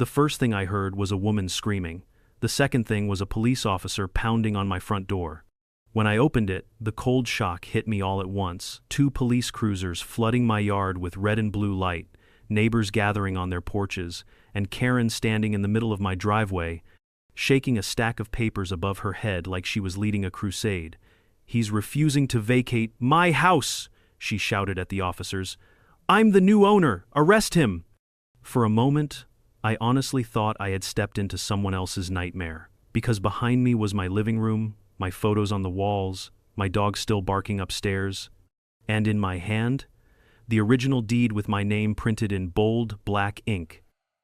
The first thing I heard was a woman screaming. The second thing was a police officer pounding on my front door. When I opened it, the cold shock hit me all at once. 2 police cruisers flooding my yard with red and blue light, neighbors gathering on their porches, and Karen standing in the middle of my driveway, shaking a stack of papers above her head like she was leading a crusade. "He's refusing to vacate my house," she shouted at the officers. "I'm the new owner. Arrest him." For a moment, I honestly thought I had stepped into someone else's nightmare, because behind me was my living room, my photos on the walls, my dog still barking upstairs, and in my hand, the original deed with my name printed in bold, black ink.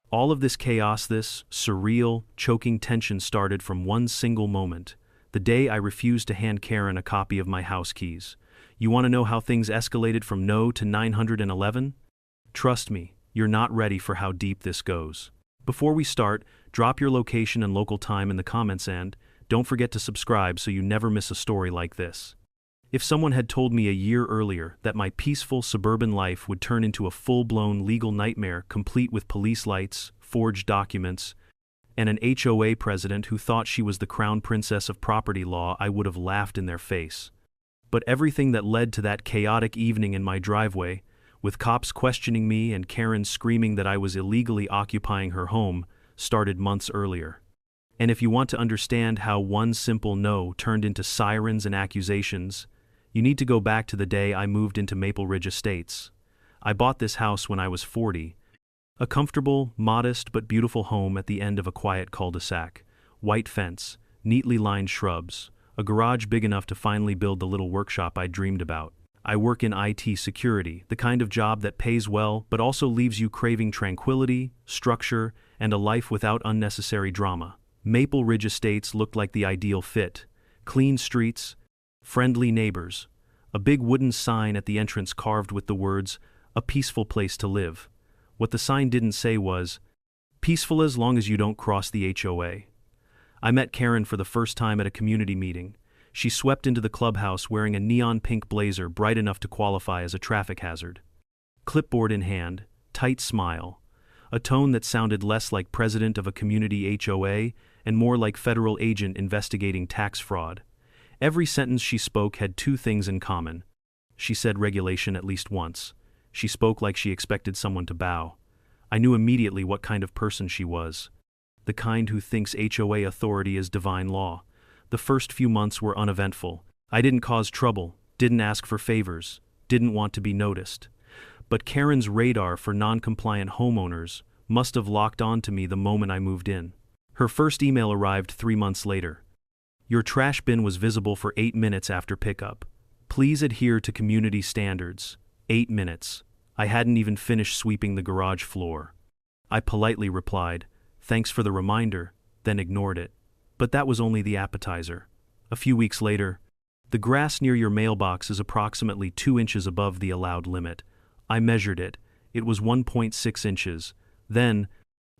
All of this chaos, this surreal, choking tension started from one single moment, the day I refused to hand Karen a copy of my house keys. You want to know how things escalated from no to 911? Trust me, you're not ready for how deep this goes. Before we start, drop your location and local time in the comments and don't forget to subscribe so you never miss a story like this. If someone had told me a year earlier that my peaceful suburban life would turn into a full-blown legal nightmare complete with police lights, forged documents, and an HOA president who thought she was the crown princess of property law, I would have laughed in their face. But everything that led to that chaotic evening in my driveway, with cops questioning me and Karen screaming that I was illegally occupying her home, started months earlier. And if you want to understand how one simple no turned into sirens and accusations, you need to go back to the day I moved into Maple Ridge Estates. I bought this house when I was 40, a comfortable, modest but beautiful home at the end of a quiet cul-de-sac, white fence, neatly lined shrubs, a garage big enough to finally build the little workshop I dreamed about. I work in IT security, the kind of job that pays well but also leaves you craving tranquility, structure, and a life without unnecessary drama. Maple Ridge Estates looked like the ideal fit. Clean streets, friendly neighbors, a big wooden sign at the entrance carved with the words, "A peaceful place to live." What the sign didn't say was, "Peaceful as long as you don't cross the HOA." I met Karen for the first time at a community meeting. She swept into the clubhouse wearing a neon pink blazer bright enough to qualify as a traffic hazard. Clipboard in hand, tight smile, a tone that sounded less like president of a community HOA and more like federal agent investigating tax fraud. Every sentence she spoke had 2 things in common. She said regulation at least once. She spoke like she expected someone to bow. I knew immediately what kind of person she was. The kind who thinks HOA authority is divine law. The first few months were uneventful. I didn't cause trouble, didn't ask for favors, didn't want to be noticed. But Karen's radar for non-compliant homeowners must have locked on to me the moment I moved in. Her first email arrived 3 months later. "Your trash bin was visible for 8 minutes after pickup. Please adhere to community standards." 8 minutes. I hadn't even finished sweeping the garage floor. I politely replied, "Thanks for the reminder," then ignored it. But that was only the appetizer. A few weeks later, "The grass near your mailbox is approximately 2 inches above the allowed limit." I measured it. It was 1.6 inches. Then,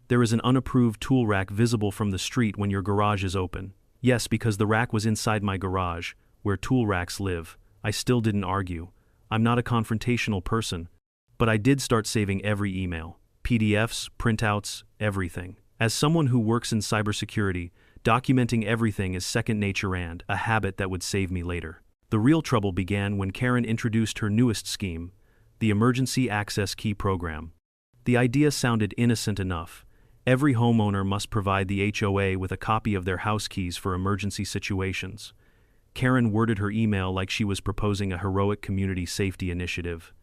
"There is an unapproved tool rack visible from the street when your garage is open." Yes, because the rack was inside my garage, where tool racks live. I still didn't argue. I'm not a confrontational person. But I did start saving every email. PDFs, printouts, everything. As someone who works in cybersecurity, documenting everything is second nature and a habit that would save me later. The real trouble began when Karen introduced her newest scheme, the Emergency Access Key Program. The idea sounded innocent enough. Every homeowner must provide the HOA with a copy of their house keys for emergency situations. Karen worded her email like she was proposing a heroic community safety initiative.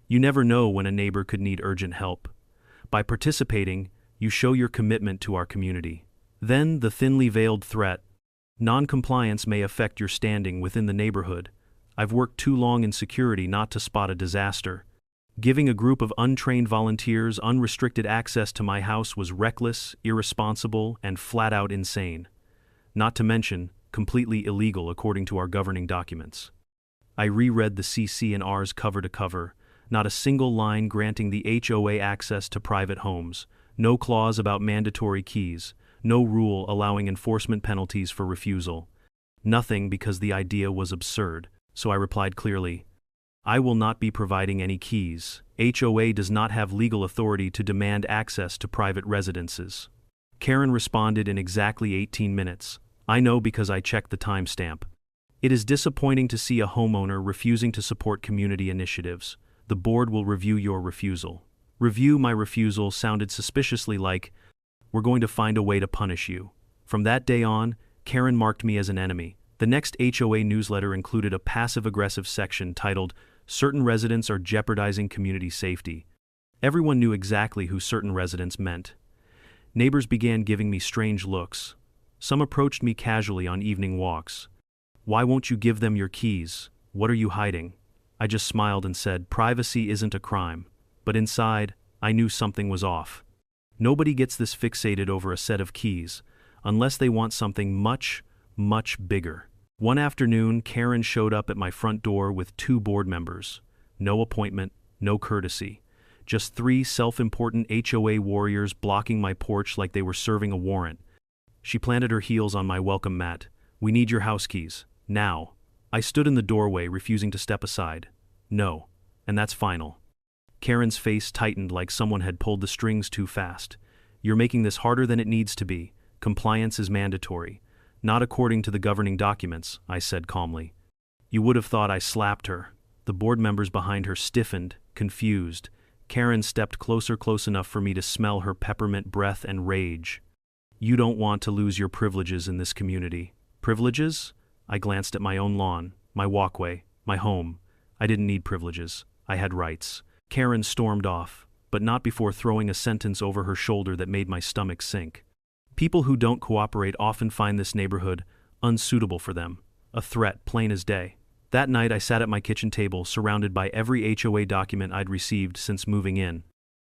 You never know when a neighbor could need urgent help. By participating, you show your commitment to our community. Then the thinly veiled threat. Non-compliance may affect your standing within the neighborhood. I've worked too long in security not to spot a disaster. Giving a group of untrained volunteers unrestricted access to my house was reckless, irresponsible, and flat-out insane. Not to mention, completely illegal according to our governing documents. I reread the CC&Rs cover to cover. Not a single line granting the HOA access to private homes. No clause about mandatory keys. No rule allowing enforcement penalties for refusal. Nothing because the idea was absurd. So I replied clearly, I will not be providing any keys. HOA does not have legal authority to demand access to private residences. Karen responded in exactly 18 minutes. I know because I checked the timestamp. It is disappointing to see a homeowner refusing to support community initiatives. The board will review your refusal. Review my refusal sounded suspiciously like, we're going to find a way to punish you. From that day on, Karen marked me as an enemy. The next HOA newsletter included a passive-aggressive section titled, Certain Residents Are Jeopardizing Community Safety. Everyone knew exactly who certain residents meant. Neighbors began giving me strange looks. Some approached me casually on evening walks. Why won't you give them your keys? What are you hiding? I just smiled and said, privacy isn't a crime. But inside, I knew something was off. Nobody gets this fixated over a set of keys, unless they want something much, much bigger. One afternoon, Karen showed up at my front door with 2 board members. No appointment, no courtesy. Just 3 self-important HOA warriors blocking my porch like they were serving a warrant. She planted her heels on my welcome mat. We need your house keys. Now. I stood in the doorway, refusing to step aside. No. And that's final. Karen's face tightened like someone had pulled the strings too fast. You're making this harder than it needs to be. Compliance is mandatory. Not according to the governing documents, I said calmly. You would have thought I slapped her. The board members behind her stiffened, confused. Karen stepped close enough for me to smell her peppermint breath and rage. You don't want to lose your privileges in this community. Privileges? I glanced at my own lawn, my walkway, my home. I didn't need privileges. I had rights. Karen stormed off, but not before throwing a sentence over her shoulder that made my stomach sink. People who don't cooperate often find this neighborhood unsuitable for them. A threat, plain as day. That night I sat at my kitchen table, surrounded by every HOA document I'd received since moving in.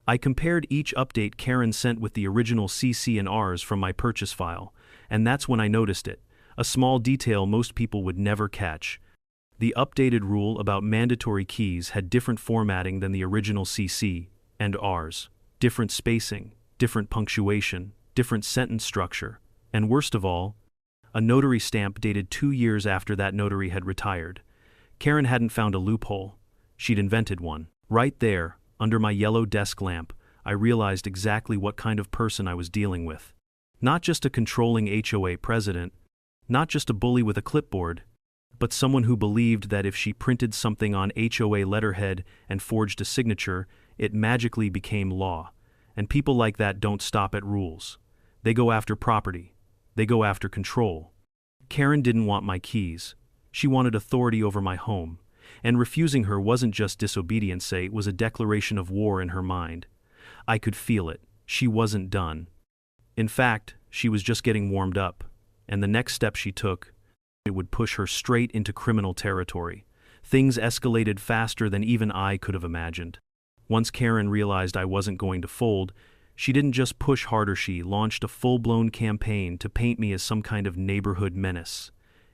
I compared each update Karen sent with the original CC and Rs from my purchase file, and that's when I noticed it. A small detail most people would never catch. The updated rule about mandatory keys had different formatting than the original CC and Rs. Different spacing, different punctuation, different sentence structure, and worst of all, a notary stamp dated 2 years after that notary had retired. Karen hadn't found a loophole. She'd invented one. Right there, under my yellow desk lamp, I realized exactly what kind of person I was dealing with. Not just a controlling HOA president, not just a bully with a clipboard, but someone who believed that if she printed something on HOA letterhead and forged a signature, it magically became law. And people like that don't stop at rules. They go after property. They go after control. Karen didn't want my keys. She wanted authority over my home. And refusing her wasn't just disobedience, it was a declaration of war in her mind. I could feel it. She wasn't done. In fact, she was just getting warmed up. And the next step she took, it would push her straight into criminal territory. Things escalated faster than even I could have imagined. Once Karen realized I wasn't going to fold, she didn't just push harder, she launched a full-blown campaign to paint me as some kind of neighborhood menace.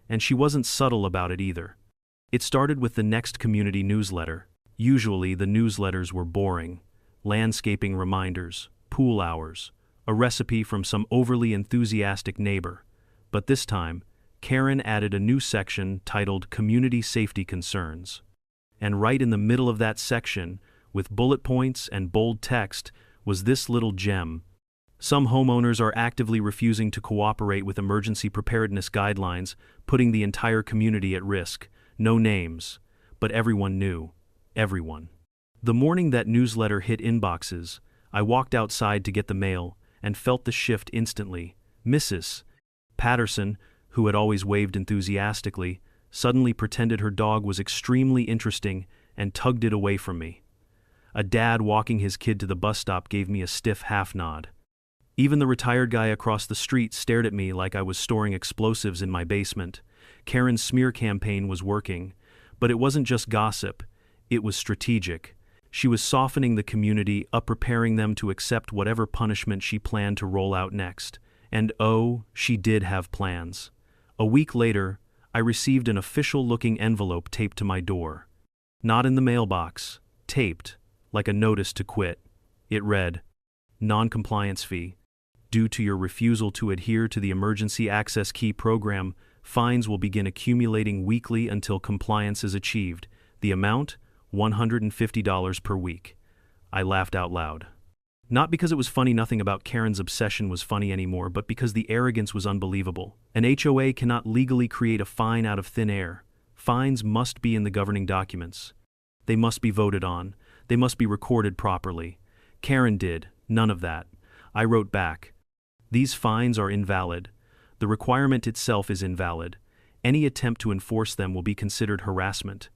And she wasn't subtle about it either. It started with the next community newsletter. Usually the newsletters were boring. Landscaping reminders, pool hours, a recipe from some overly enthusiastic neighbor. But this time, Karen added a new section titled Community Safety Concerns. And right in the middle of that section, with bullet points and bold text, was this little gem. Some homeowners are actively refusing to cooperate with emergency preparedness guidelines, putting the entire community at risk. No names, but everyone knew. Everyone. The morning that newsletter hit inboxes, I walked outside to get the mail and felt the shift instantly. Mrs. Patterson, who had always waved enthusiastically, suddenly pretended her dog was extremely interesting and tugged it away from me. A dad walking his kid to the bus stop gave me a stiff half-nod. Even the retired guy across the street stared at me like I was storing explosives in my basement. Karen's smear campaign was working, but it wasn't just gossip, it was strategic. She was softening the community, preparing them to accept whatever punishment she planned to roll out next. And oh, she did have plans. A week later, I received an official-looking envelope taped to my door. Not in the mailbox, taped, like a notice to quit. It read, "Non-compliance fee. Due to your refusal to adhere to the Emergency Access Key program, fines will begin accumulating weekly until compliance is achieved. The amount, $150 per week. I laughed out loud. Not because it was funny, nothing about Karen's obsession was funny anymore, but because the arrogance was unbelievable. An HOA cannot legally create a fine out of thin air. Fines must be in the governing documents. They must be voted on. They must be recorded properly. Karen did none of that. I wrote back, "These fines are invalid. The requirement itself is invalid. Any attempt to enforce them will be considered harassment."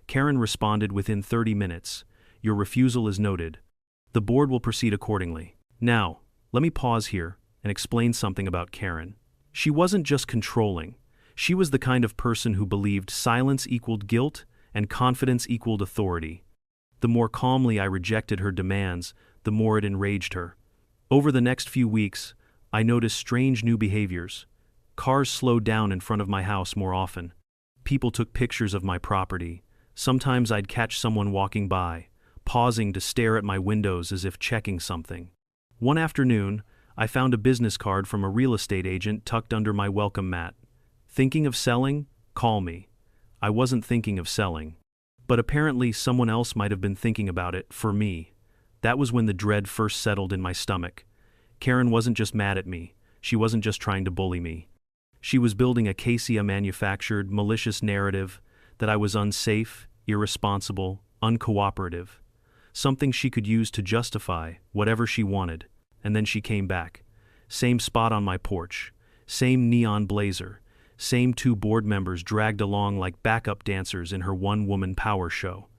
Karen responded within 30 minutes, "Your refusal is noted. The board will proceed accordingly." Now, let me pause here and explain something about Karen. She wasn't just controlling. She was the kind of person who believed silence equaled guilt and confidence equaled authority. The more calmly I rejected her demands, the more it enraged her. Over the next few weeks, I noticed strange new behaviors. Cars slowed down in front of my house more often. People took pictures of my property. Sometimes I'd catch someone walking by, pausing to stare at my windows as if checking something. One afternoon, I found a business card from a real estate agent tucked under my welcome mat. "Thinking of selling? Call me." I wasn't thinking of selling. But apparently someone else might have been thinking about it for me. That was when the dread first settled in my stomach. Karen wasn't just mad at me. She wasn't just trying to bully me. She was building a Casey-manufactured, malicious narrative that I was unsafe, irresponsible, uncooperative. Something she could use to justify whatever she wanted. And then she came back. Same spot on my porch. Same neon blazer. Same two board members dragged along like backup dancers in her one-woman power show.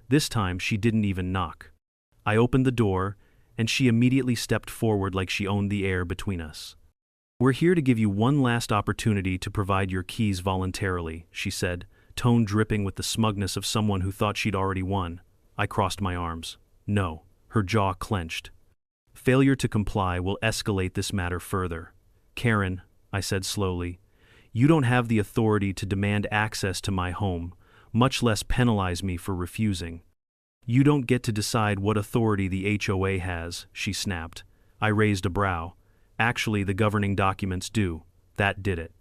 This time she didn't even knock. I opened the door, and she immediately stepped forward like she owned the air between us. "We're here to give you one last opportunity to provide your keys voluntarily," she said, tone dripping with the smugness of someone who thought she'd already won. I crossed my arms. No. Her jaw clenched. "Failure to comply will escalate this matter further. Karen," I said slowly, "you don't have the authority to demand access to my home, much less penalize me for refusing." "You don't get to decide what authority the HOA has," she snapped. I raised a brow. "Actually, the governing documents do. That did it."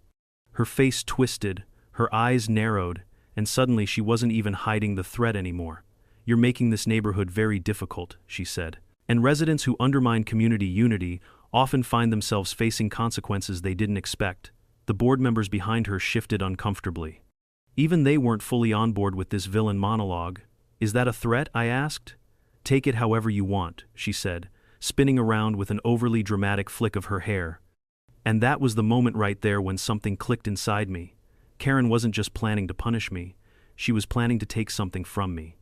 Her face twisted, her eyes narrowed, and suddenly she wasn't even hiding the threat anymore. "You're making this neighborhood very difficult," she said. "And residents who undermine community unity often find themselves facing consequences they didn't expect." The board members behind her shifted uncomfortably. Even they weren't fully on board with this villain monologue. "Is that a threat?" I asked. "Take it however you want," she said, spinning around with an overly dramatic flick of her hair. And that was the moment right there when something clicked inside me. Karen wasn't just planning to punish me. She was planning to take something from me.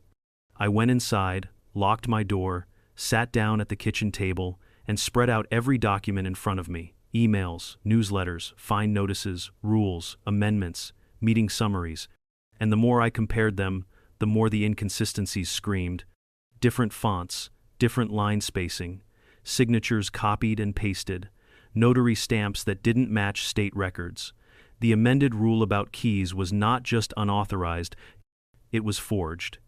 I went inside, locked my door, sat down at the kitchen table, and spread out every document in front of me. Emails, newsletters, fine notices, rules, amendments, meeting summaries. And the more I compared them, the more the inconsistencies screamed. Different fonts, different line spacing, signatures copied and pasted, notary stamps that didn't match state records. The amended rule about keys was not just unauthorized, it was forged.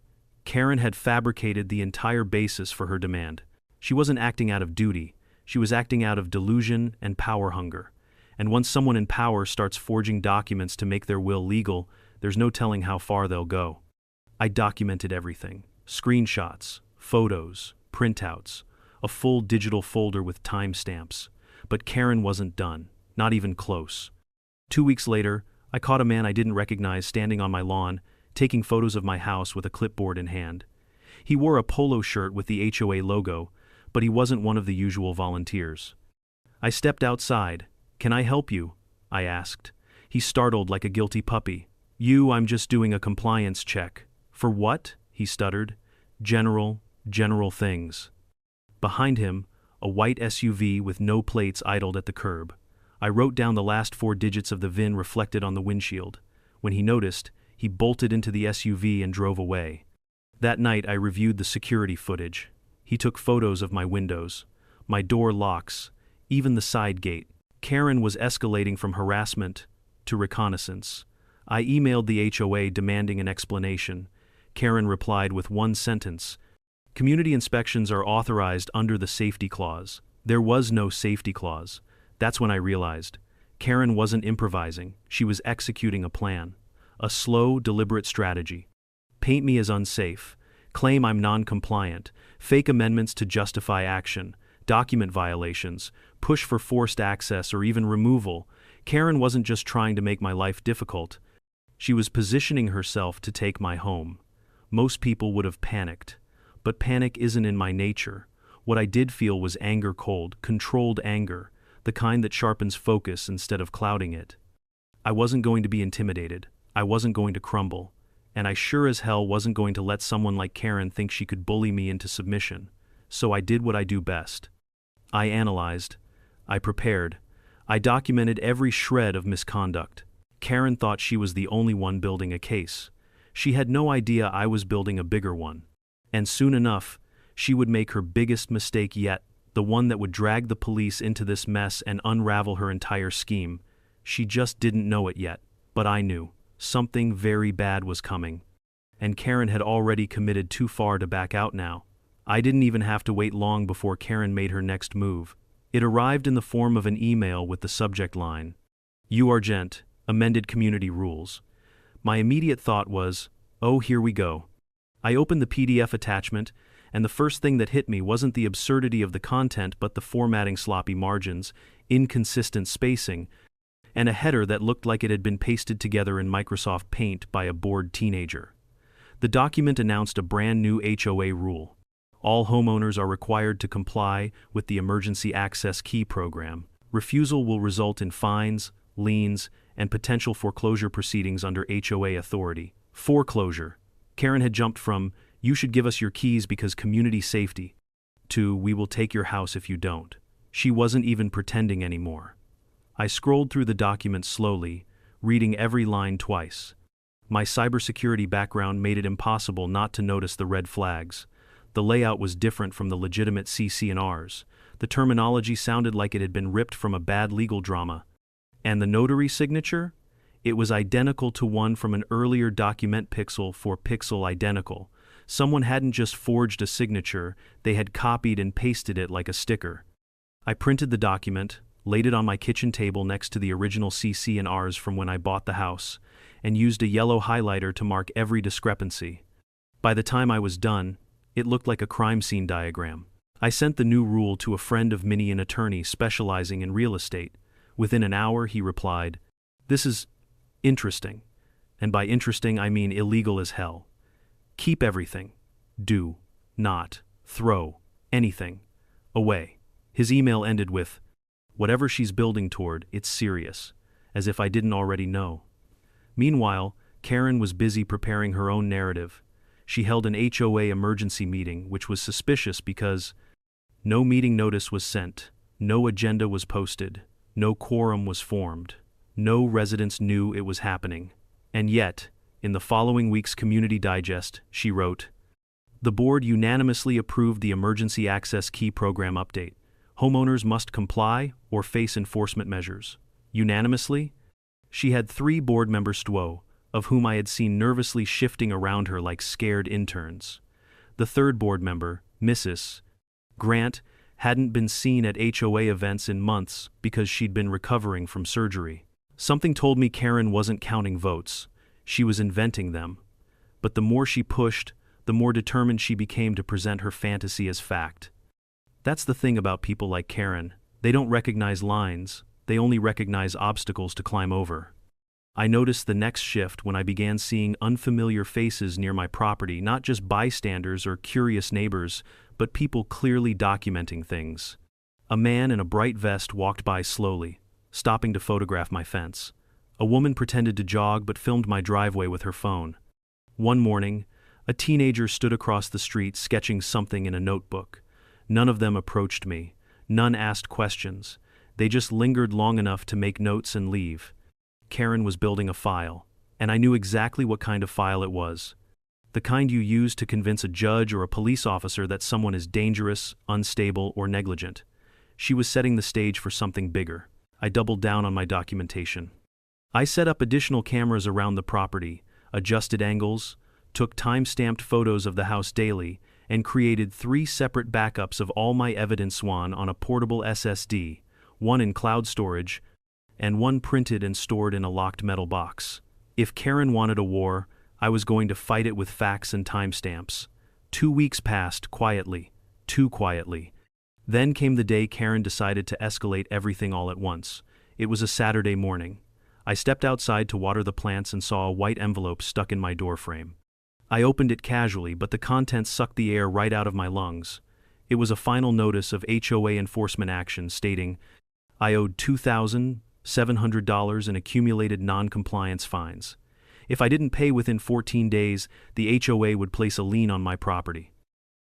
Karen had fabricated the entire basis for her demand. She wasn't acting out of duty, she was acting out of delusion and power hunger. And once someone in power starts forging documents to make their will legal, there's no telling how far they'll go. I documented everything. Screenshots, photos, printouts, a full digital folder with timestamps. But Karen wasn't done, not even close. 2 weeks later, I caught a man I didn't recognize standing on my lawn, taking photos of my house with a clipboard in hand. He wore a polo shirt with the HOA logo, but he wasn't one of the usual volunteers. I stepped outside. "Can I help you?" I asked. He startled like a guilty puppy. I'm just doing a compliance check." "For what?" he stuttered. General things." Behind him, a white SUV with no plates idled at the curb. I wrote down the last 4 digits of the VIN reflected on the windshield. When he noticed, he bolted into the SUV and drove away. That night I reviewed the security footage. He took photos of my windows, my door locks, even the side gate. Karen was escalating from harassment to reconnaissance. I emailed the HOA demanding an explanation. Karen replied with one sentence. "Community inspections are authorized under the safety clause." There was no safety clause. That's when I realized. Karen wasn't improvising, she was executing a plan. A slow, deliberate strategy. Paint me as unsafe. claim I'm non-compliant, fake amendments to justify action, document violations, push for forced access or even removal. Karen wasn't just trying to make my life difficult. She was positioning herself to take my home. Most people would have panicked. But panic isn't in my nature. What I did feel was anger, cold, controlled anger, the kind that sharpens focus instead of clouding it. I wasn't going to be intimidated. I wasn't going to crumble. And I sure as hell wasn't going to let someone like Karen think she could bully me into submission. So I did what I do best. I analyzed. I prepared. I documented every shred of misconduct. Karen thought she was the only one building a case. She had no idea I was building a bigger one. And soon enough, she would make her biggest mistake yet, the one that would drag the police into this mess and unravel her entire scheme. She just didn't know it yet, but I knew. Something very bad was coming. And Karen had already committed too far to back out now. I didn't even have to wait long before Karen made her next move. It arrived in the form of an email with the subject line, "You are gent, amended community rules." My immediate thought was, oh, here we go. I opened the PDF attachment, and the first thing that hit me wasn't the absurdity of the content but the formatting, sloppy margins, inconsistent spacing, and a header that looked like it had been pasted together in Microsoft Paint by a bored teenager. The document announced a brand new HOA rule. All homeowners are required to comply with the Emergency Access Key program. Refusal will result in fines, liens, and potential foreclosure proceedings under HOA authority. Foreclosure. Karen had jumped from, "You should give us your keys because community safety," to, "We will take your house if you don't." She wasn't even pretending anymore. I scrolled through the document slowly, reading every line twice. My cybersecurity background made it impossible not to notice the red flags. The layout was different from the legitimate CC&Rs. The terminology sounded like it had been ripped from a bad legal drama. And the notary signature? It was identical to one from an earlier document, pixel for pixel identical. Someone hadn't just forged a signature, they had copied and pasted it like a sticker. I printed the document, laid it on my kitchen table next to the original CC&Rs from when I bought the house, and used a yellow highlighter to mark every discrepancy. By the time I was done, it looked like a crime scene diagram. I sent the new rule to a friend of mine, an attorney specializing in real estate. Within an hour, he replied, "This is interesting. And by interesting, I mean illegal as hell. Keep everything. Do not throw anything away." His email ended with, "Whatever she's building toward, it's serious," as if I didn't already know. Meanwhile, Karen was busy preparing her own narrative. She held an HOA emergency meeting, which was suspicious because no meeting notice was sent, no agenda was posted, no quorum was formed, no residents knew it was happening. And yet, in the following week's Community Digest, she wrote, "The board unanimously approved the Emergency Access Key Program update. Homeowners must comply or face enforcement measures." Unanimously? She had 3 board members, of whom I had seen nervously shifting around her like scared interns. The 3rd board member, Mrs. Grant, hadn't been seen at HOA events in months because she'd been recovering from surgery. Something told me Karen wasn't counting votes. She was inventing them. But the more she pushed, the more determined she became to present her fantasy as fact. That's the thing about people like Karen. They don't recognize lines, they only recognize obstacles to climb over. I noticed the next shift when I began seeing unfamiliar faces near my property, not just bystanders or curious neighbors, but people clearly documenting things. A man in a bright vest walked by slowly, stopping to photograph my fence. A woman pretended to jog but filmed my driveway with her phone. One morning, a teenager stood across the street sketching something in a notebook. None of them approached me. None asked questions. They just lingered long enough to make notes and leave. Karen was building a file, and I knew exactly what kind of file it was. The kind you use to convince a judge or a police officer that someone is dangerous, unstable, or negligent. She was setting the stage for something bigger. I doubled down on my documentation. I set up additional cameras around the property, adjusted angles, took time-stamped photos of the house daily, and created 3 separate backups of all my evidence on a portable SSD, one in cloud storage, and one printed and stored in a locked metal box. If Karen wanted a war, I was going to fight it with facts and timestamps. 2 weeks passed quietly, too quietly. Then came the day Karen decided to escalate everything all at once. It was a Saturday morning. I stepped outside to water the plants and saw a white envelope stuck in my doorframe. I opened it casually, but the contents sucked the air right out of my lungs. It was a final notice of HOA enforcement action stating I owed $2,700 in accumulated non-compliance fines. If I didn't pay within 14 days, the HOA would place a lien on my property.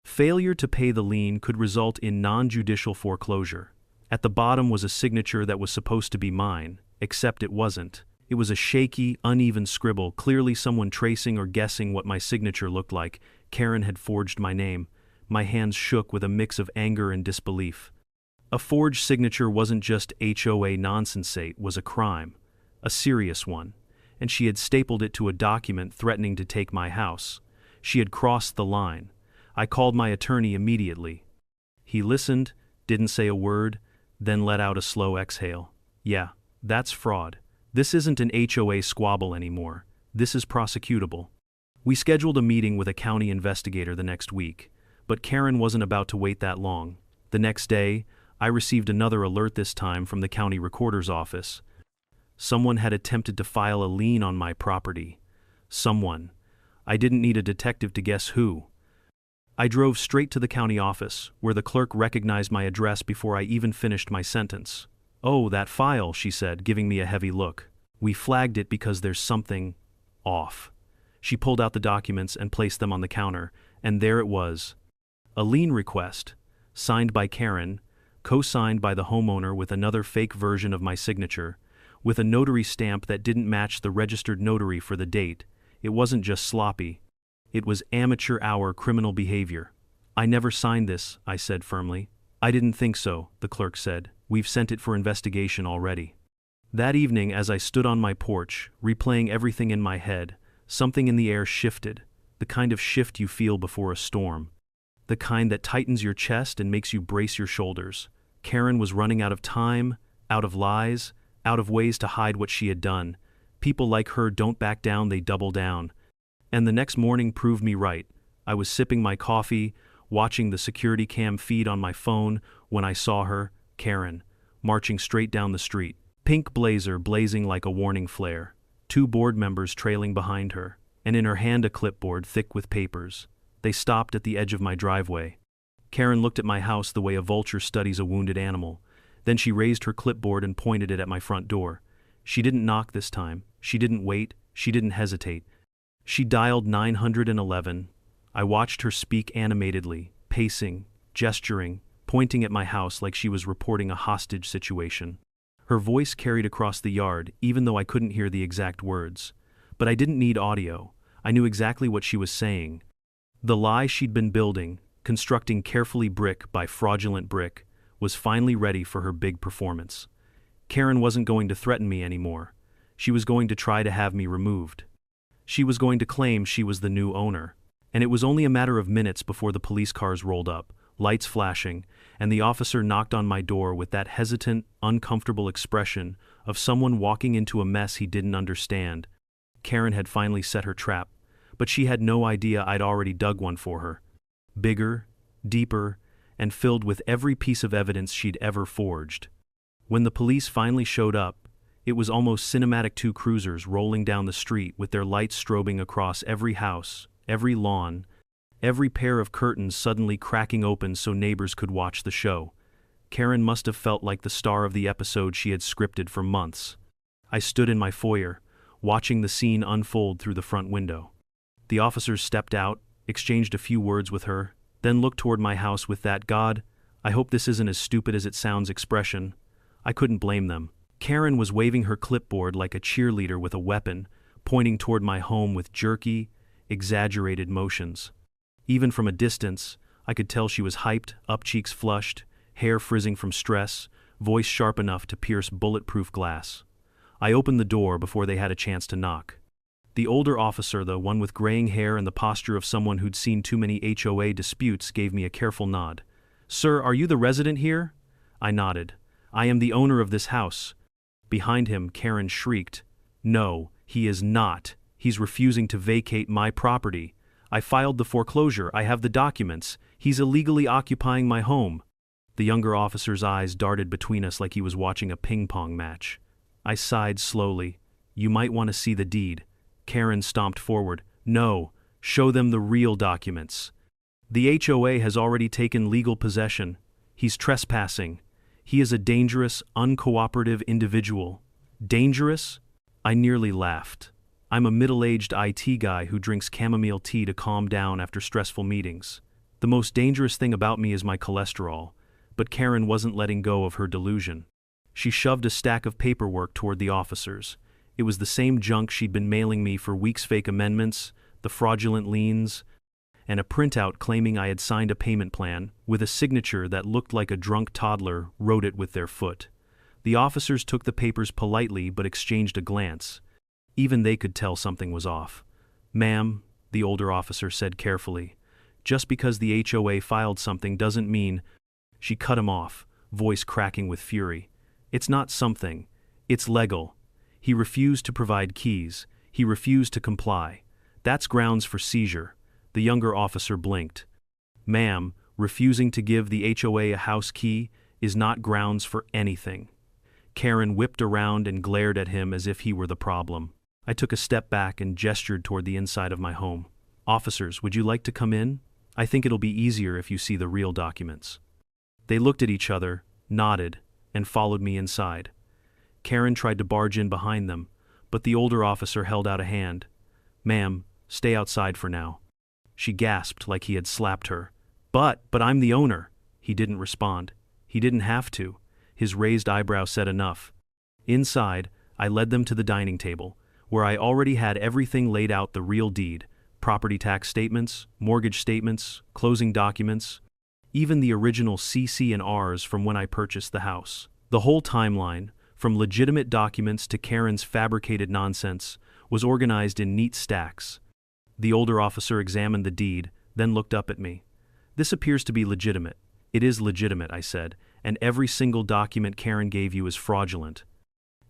Failure to pay the lien could result in non-judicial foreclosure. At the bottom was a signature that was supposed to be mine, except it wasn't. It was a shaky, uneven scribble, clearly someone tracing or guessing what my signature looked like. Karen had forged my name. My hands shook with a mix of anger and disbelief. A forged signature wasn't just HOA nonsense, it was a crime. A serious one. And she had stapled it to a document threatening to take my house. She had crossed the line. I called my attorney immediately. He listened, didn't say a word, then let out a slow exhale. Yeah, that's fraud. This isn't an HOA squabble anymore. This is prosecutable. We scheduled a meeting with a county investigator the next week, but Karen wasn't about to wait that long. The next day, I received another alert, this time from the county recorder's office. Someone had attempted to file a lien on my property. Someone. I didn't need a detective to guess who. I drove straight to the county office, where the clerk recognized my address before I even finished my sentence. "Oh, that file," she said, giving me a heavy look. "We flagged it because there's something off." She pulled out the documents and placed them on the counter, and there it was. A lien request, signed by Karen, co-signed by the homeowner with another fake version of my signature, with a notary stamp that didn't match the registered notary for the date. It wasn't just sloppy. It was amateur hour criminal behavior. "I never signed this," I said firmly. "I didn't think so," the clerk said. "We've sent it for investigation already." That evening, as I stood on my porch, replaying everything in my head, something in the air shifted, the kind of shift you feel before a storm. The kind that tightens your chest and makes you brace your shoulders. Karen was running out of time, out of lies, out of ways to hide what she had done. People like her don't back down, they double down. And the next morning proved me right. I was sipping my coffee, watching the security cam feed on my phone, when I saw her, Karen, marching straight down the street. Pink blazer blazing like a warning flare, 2 board members trailing behind her, and in her hand a clipboard thick with papers. They stopped at the edge of my driveway. Karen looked at my house the way a vulture studies a wounded animal. Then she raised her clipboard and pointed it at my front door. She didn't knock this time. She didn't wait. She didn't hesitate. She dialed 911. I watched her speak animatedly, pacing, gesturing, pointing at my house like she was reporting a hostage situation. Her voice carried across the yard, even though I couldn't hear the exact words. But I didn't need audio. I knew exactly what she was saying. The lie she'd been building, constructing carefully brick by fraudulent brick, was finally ready for her big performance. Karen wasn't going to threaten me anymore. She was going to try to have me removed. She was going to claim she was the new owner. And it was only a matter of minutes before the police cars rolled up, lights flashing, and the officer knocked on my door with that hesitant, uncomfortable expression of someone walking into a mess he didn't understand. Karen had finally set her trap, but she had no idea I'd already dug one for her. Bigger, deeper, and filled with every piece of evidence she'd ever forged. When the police finally showed up, it was almost cinematic. 2 cruisers rolling down the street with their lights strobing across every house, every lawn, every pair of curtains suddenly cracking open so neighbors could watch the show. Karen must have felt like the star of the episode she had scripted for months. I stood in my foyer, watching the scene unfold through the front window. The officers stepped out, exchanged a few words with her, then looked toward my house with that "God, I hope this isn't as stupid as it sounds" expression. I couldn't blame them. Karen was waving her clipboard like a cheerleader with a weapon, pointing toward my home with jerky, exaggerated motions. Even from a distance, I could tell she was hyped, up cheeks flushed, hair frizzing from stress, voice sharp enough to pierce bulletproof glass. I opened the door before they had a chance to knock. The older officer, the one with graying hair and the posture of someone who'd seen too many HOA disputes, gave me a careful nod. "Sir, are you the resident here?" I nodded. "I am the owner of this house." Behind him, Karen shrieked, "No, he is not. He's refusing to vacate my property." I filed the foreclosure, I have the documents, he's illegally occupying my home. The younger officer's eyes darted between us like he was watching a ping-pong match. I sighed slowly. You might want to see the deed. Karen stomped forward. No, show them the real documents. The HOA has already taken legal possession. He's trespassing. He is a dangerous, uncooperative individual. Dangerous? I nearly laughed. I'm a middle-aged IT guy who drinks chamomile tea to calm down after stressful meetings. The most dangerous thing about me is my cholesterol, but Karen wasn't letting go of her delusion. She shoved a stack of paperwork toward the officers. It was the same junk she'd been mailing me for weeks: fake amendments, the fraudulent liens, and a printout claiming I had signed a payment plan with a signature that looked like a drunk toddler wrote it with their foot. The officers took the papers politely but exchanged a glance. Even they could tell something was off. Ma'am, the older officer said carefully, just because the HOA filed something doesn't mean— She cut him off, voice cracking with fury. It's not something. It's legal. He refused to provide keys. He refused to comply. That's grounds for seizure. The younger officer blinked. Ma'am, refusing to give the HOA a house key is not grounds for anything. Karen whipped around and glared at him as if he were the problem. I took a step back and gestured toward the inside of my home. Officers, would you like to come in? I think it'll be easier if you see the real documents. They looked at each other, nodded, and followed me inside. Karen tried to barge in behind them, but the older officer held out a hand. Ma'am, stay outside for now. She gasped like he had slapped her. But I'm the owner. He didn't respond. He didn't have to. His raised eyebrow said enough. Inside, I led them to the dining table, where I already had everything laid out: the real deed, property tax statements, mortgage statements, closing documents, even the original CC&Rs from when I purchased the house. The whole timeline, from legitimate documents to Karen's fabricated nonsense, was organized in neat stacks. The older officer examined the deed, then looked up at me. This appears to be legitimate. It is legitimate, I said, and every single document Karen gave you is fraudulent,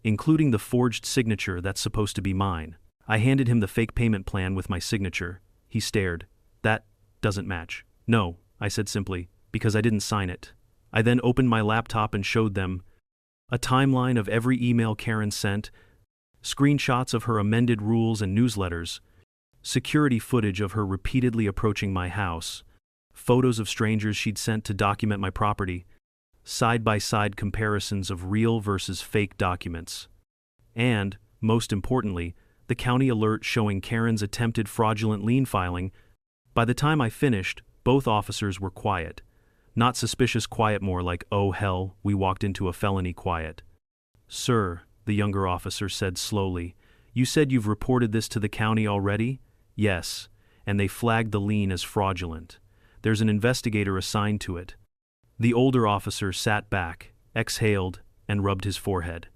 including the forged signature that's supposed to be mine. I handed him the fake payment plan with my signature. He stared. That doesn't match. No, I said simply, because I didn't sign it. I then opened my laptop and showed them a timeline of every email Karen sent, screenshots of her amended rules and newsletters, security footage of her repeatedly approaching my house, photos of strangers she'd sent to document my property, side-by-side comparisons of real versus fake documents, and, most importantly, the county alert showing Karen's attempted fraudulent lien filing. By the time I finished, both officers were quiet. Not suspicious quiet, more like, oh hell, we walked into a felony quiet. Sir, the younger officer said slowly, you said you've reported this to the county already? Yes, and they flagged the lien as fraudulent. There's an investigator assigned to it. The older officer sat back, exhaled, and rubbed his forehead.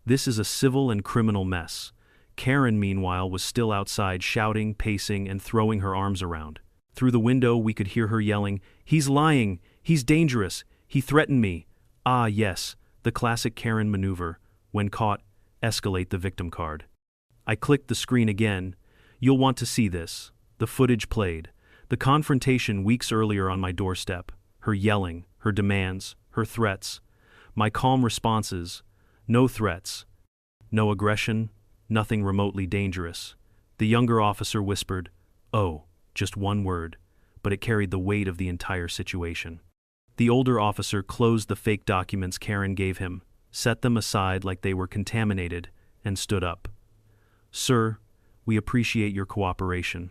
This is a civil and criminal mess. Karen, meanwhile, was still outside, shouting, pacing, and throwing her arms around. Through the window, we could hear her yelling, "He's lying! He's dangerous! He threatened me!" Ah, yes, the classic Karen maneuver. When caught, escalate the victim card. I clicked the screen again. You'll want to see this. The footage played. The confrontation weeks earlier on my doorstep. Her yelling, her demands, her threats. My calm responses. No threats. No aggression. Nothing remotely dangerous. The younger officer whispered, "Oh, just one word," but it carried the weight of the entire situation. The older officer closed the fake documents Karen gave him, set them aside like they were contaminated, and stood up. Sir, we appreciate your cooperation.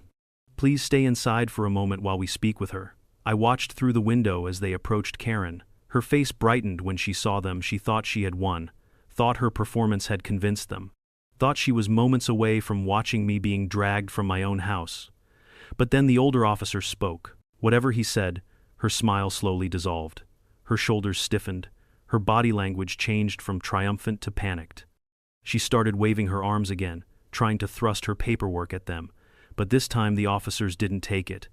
Please stay inside for a moment while we speak with her. I watched through the window as they approached Karen. Her face brightened when she saw them. She thought she had won, thought her performance had convinced them, thought she was moments away from watching me being dragged from my own house. But then the older officer spoke. Whatever he said, her smile slowly dissolved. Her shoulders stiffened. Her body language changed from triumphant to panicked. She started waving her arms again, trying to thrust her paperwork at them, but this time the officers didn't take it.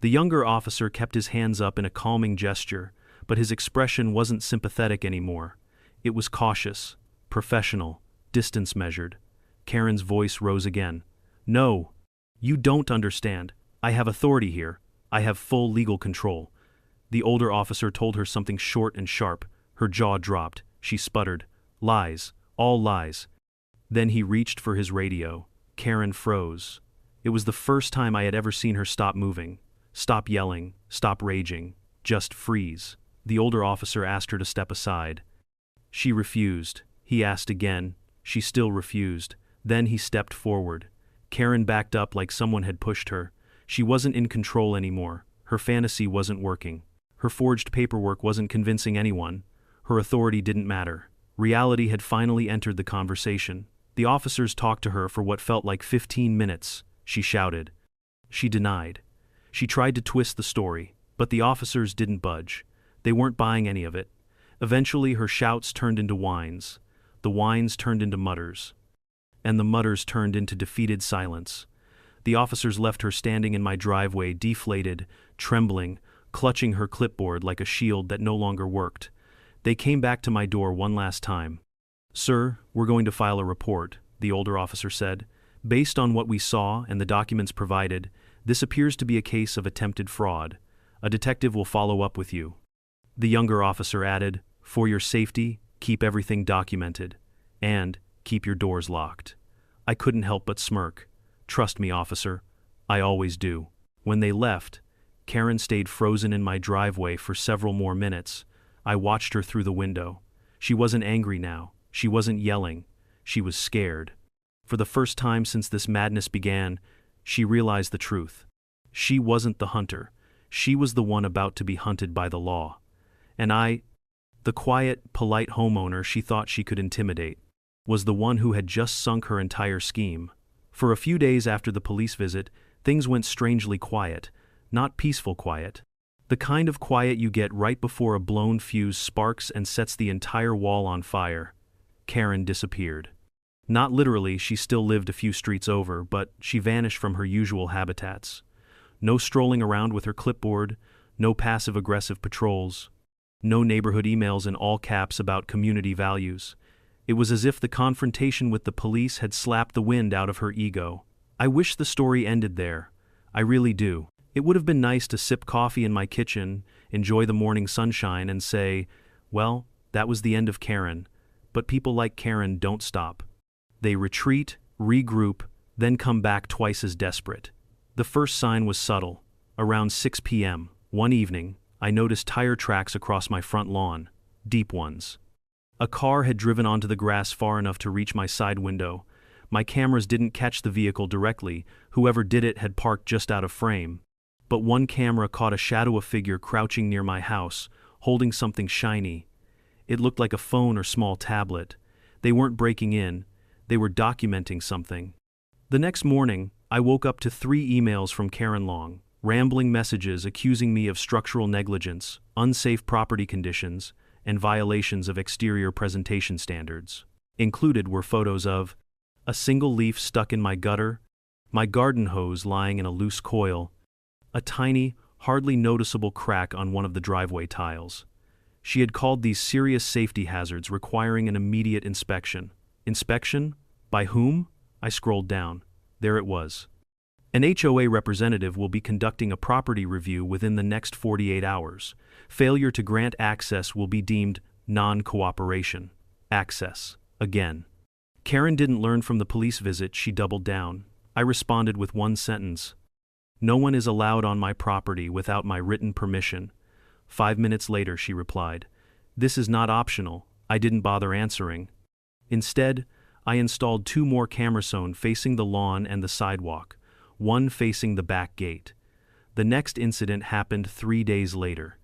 The younger officer kept his hands up in a calming gesture, but his expression wasn't sympathetic anymore. It was cautious, professional, distance measured. Karen's voice rose again. No, you don't understand. I have authority here. I have full legal control. The older officer told her something short and sharp. Her jaw dropped. She sputtered. Lies. All lies. Then he reached for his radio. Karen froze. It was the first time I had ever seen her stop moving. Stop yelling. Stop raging. Just freeze. The older officer asked her to step aside. She refused. He asked again. She still refused. Then he stepped forward. Karen backed up like someone had pushed her. She wasn't in control anymore. Her fantasy wasn't working. Her forged paperwork wasn't convincing anyone. Her authority didn't matter. Reality had finally entered the conversation. The officers talked to her for what felt like 15 minutes. She shouted. She denied. She tried to twist the story, but the officers didn't budge. They weren't buying any of it. Eventually her shouts turned into whines. The whines turned into mutters. And the mutters turned into defeated silence. The officers left her standing in my driveway, deflated, trembling, clutching her clipboard like a shield that no longer worked. They came back to my door one last time. Sir, we're going to file a report, the older officer said. Based on what we saw and the documents provided, this appears to be a case of attempted fraud. A detective will follow up with you. The younger officer added, for your safety, keep everything documented. And keep your doors locked. I couldn't help but smirk. Trust me, officer. I always do. When they left, Karen stayed frozen in my driveway for several more minutes. I watched her through the window. She wasn't angry now. She wasn't yelling. She was scared. For the first time since this madness began, she realized the truth. She wasn't the hunter. She was the one about to be hunted by the law. And I, the quiet, polite homeowner she thought she could intimidate, was the one who had just sunk her entire scheme. For a few days after the police visit, things went strangely quiet, not peaceful quiet. The kind of quiet you get right before a blown fuse sparks and sets the entire wall on fire. Karen disappeared. Not literally, she still lived a few streets over, but she vanished from her usual habitats. No strolling around with her clipboard, no passive-aggressive patrols, no neighborhood emails in all caps about community values. It was as if the confrontation with the police had slapped the wind out of her ego. I wish the story ended there. I really do. It would have been nice to sip coffee in my kitchen, enjoy the morning sunshine, and say, well, that was the end of Karen. But people like Karen don't stop. They retreat, regroup, then come back twice as desperate. The first sign was subtle. Around 6 p.m., one evening, I noticed tire tracks across my front lawn, deep ones. A car had driven onto the grass far enough to reach my side window. My cameras didn't catch the vehicle directly. Whoever did it had parked just out of frame. But one camera caught a shadow of a figure crouching near my house, holding something shiny. It looked like a phone or small tablet. They weren't breaking in. They were documenting something. The next morning, I woke up to 3 emails from Karen Long, rambling messages accusing me of structural negligence, unsafe property conditions, and violations of exterior presentation standards. Included were photos of a single leaf stuck in my gutter, my garden hose lying in a loose coil, a tiny, hardly noticeable crack on one of the driveway tiles. She had called these serious safety hazards requiring an immediate inspection. Inspection? By whom? I scrolled down. There it was. An HOA representative will be conducting a property review within the next 48 hours. Failure to grant access will be deemed non-cooperation. Access. Again. Karen didn't learn from the police visit, she doubled down. I responded with one sentence. No one is allowed on my property without my written permission. 5 minutes later, she replied. This is not optional. I didn't bother answering. Instead, I installed 2 more cameras facing the lawn and the sidewalk, one facing the back gate. The next incident happened 3 days later.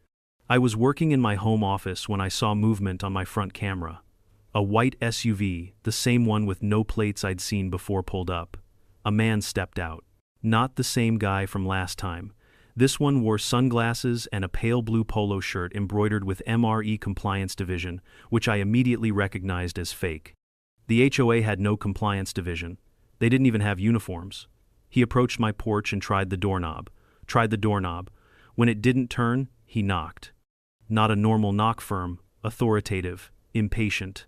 I was working in my home office when I saw movement on my front camera. A white SUV, the same one with no plates I'd seen before, pulled up. A man stepped out. Not the same guy from last time. This one wore sunglasses and a pale blue polo shirt embroidered with MRE Compliance Division, which I immediately recognized as fake. The HOA had no compliance division. They didn't even have uniforms. He approached my porch and tried the doorknob. When it didn't turn, he knocked. Not a normal knock, firm, authoritative, impatient.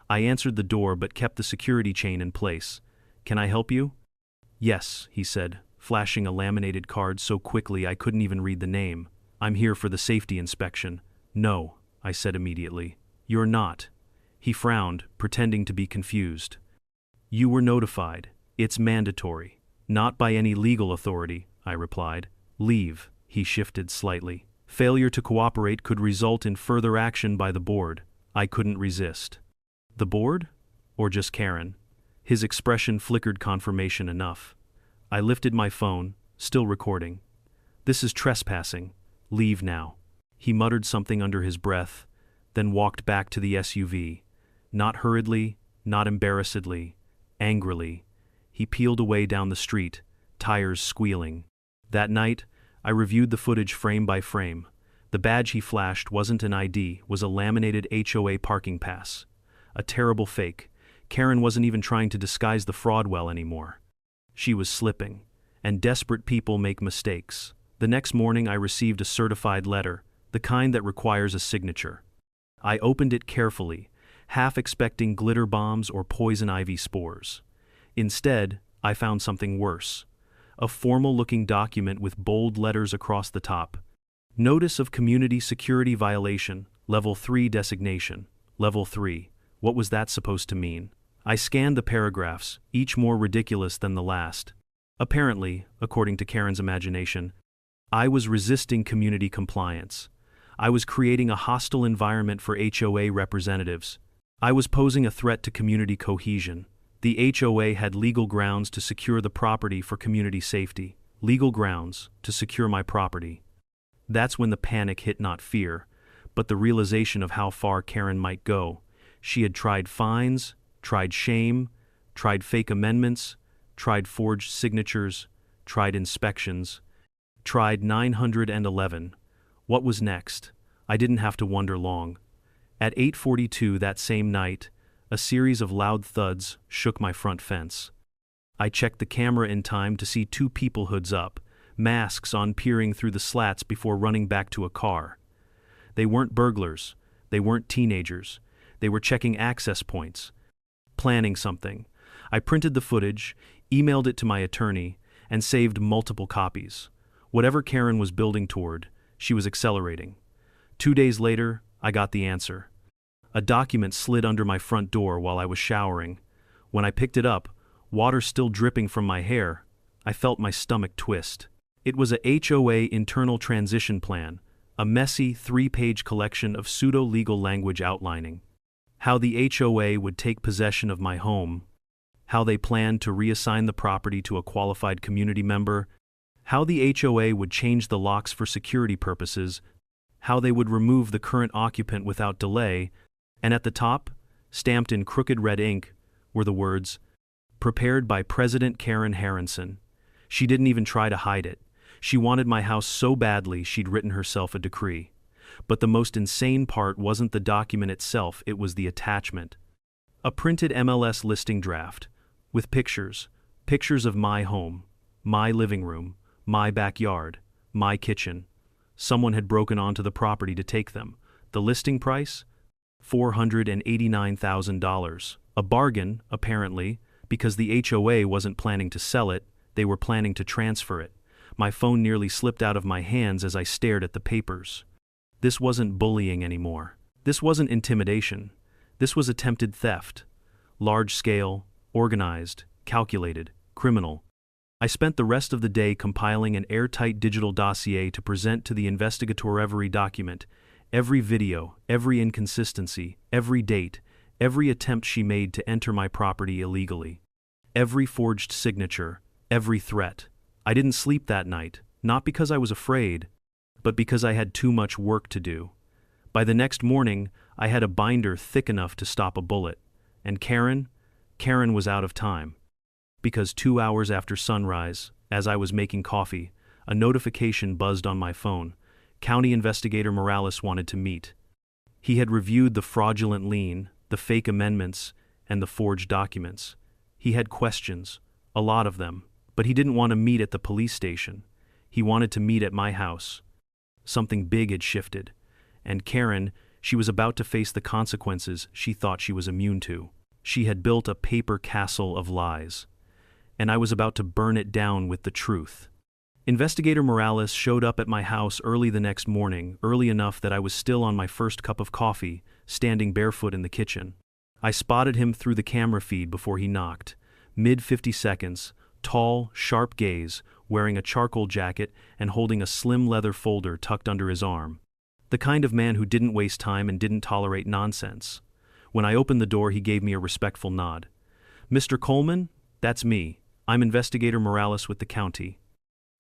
I answered the door but kept the security chain in place. Can I help you? Yes, he said, flashing a laminated card so quickly I couldn't even read the name. "I'm here for the safety inspection." "No," I said immediately. "You're not." He frowned, pretending to be confused. "You were notified. It's mandatory." "Not by any legal authority," I replied. "Leave." He shifted slightly. "Failure to cooperate could result in further action by the board." I couldn't resist. The board? Or just Karen? His expression flickered confirmation enough. I lifted my phone, still recording. "This is trespassing. Leave now." He muttered something under his breath, then walked back to the SUV. Not hurriedly, not embarrassedly, angrily. He peeled away down the street, tires squealing. That night, I reviewed the footage frame by frame. The badge he flashed wasn't an ID, was a laminated HOA parking pass. A terrible fake. Karen wasn't even trying to disguise the fraud well anymore. She was slipping. And desperate people make mistakes. The next morning I received a certified letter, the kind that requires a signature. I opened it carefully, half expecting glitter bombs or poison ivy spores. Instead, I found something worse. A formal-looking document with bold letters across the top. Notice of Community Security Violation, Level 3 Designation. Level 3. What was that supposed to mean? I scanned the paragraphs, each more ridiculous than the last. Apparently, according to Karen's imagination, I was resisting community compliance. I was creating a hostile environment for HOA representatives. I was posing a threat to community cohesion. The HOA had legal grounds to secure the property for community safety. Legal grounds to secure my property. That's when the panic hit, not fear, but the realization of how far Karen might go. She had tried fines, tried shame, tried fake amendments, tried forged signatures, tried inspections, tried 911. What was next? I didn't have to wonder long. At 8:42 that same night, a series of loud thuds shook my front fence. I checked the camera in time to see two people hoods up, masks on, peering through the slats before running back to a car. They weren't burglars. They weren't teenagers. They were checking access points. Planning something. I printed the footage, emailed it to my attorney, and saved multiple copies. Whatever Karen was building toward, she was accelerating. 2 days later, I got the answer. A document slid under my front door while I was showering. When I picked it up, water still dripping from my hair, I felt my stomach twist. It was a HOA internal transition plan, a messy 3-page collection of pseudo-legal language outlining how the HOA would take possession of my home, how they planned to reassign the property to a qualified community member, how the HOA would change the locks for security purposes, how they would remove the current occupant without delay, and at the top, stamped in crooked red ink, were the words, "Prepared by President Karen Harrison." She didn't even try to hide it. She wanted my house so badly she'd written herself a decree. But the most insane part wasn't the document itself, it was the attachment. A printed MLS listing draft, with pictures of my home, my living room, my backyard, my kitchen. Someone had broken onto the property to take them. The listing price? $489,000. A bargain, apparently, because the HOA wasn't planning to sell it, they were planning to transfer it. My phone nearly slipped out of my hands as I stared at the papers. This wasn't bullying anymore. This wasn't intimidation. This was attempted theft. Large-scale, organized, calculated, criminal. I spent the rest of the day compiling an airtight digital dossier to present to the investigator every document, every video, every inconsistency, every date, every attempt she made to enter my property illegally. Every forged signature, every threat. I didn't sleep that night, not because I was afraid, but because I had too much work to do. By the next morning, I had a binder thick enough to stop a bullet. And Karen was out of time. Because 2 hours after sunrise, as I was making coffee, a notification buzzed on my phone. County Investigator Morales wanted to meet. He had reviewed the fraudulent lien, the fake amendments, and the forged documents. He had questions, a lot of them, but he didn't want to meet at the police station. He wanted to meet at my house. Something big had shifted, and Karen, she was about to face the consequences she thought she was immune to. She had built a paper castle of lies. and I was about to burn it down with the truth. Investigator Morales showed up at my house early the next morning, early enough that I was still on my first cup of coffee, standing barefoot in the kitchen. I spotted him through the camera feed before he knocked. Mid-50 seconds, tall, sharp gaze, wearing a charcoal jacket and holding a slim leather folder tucked under his arm. The kind of man who didn't waste time and didn't tolerate nonsense. When I opened the door, he gave me a respectful nod. "Mr. Coleman, that's me. I'm Investigator Morales with the county.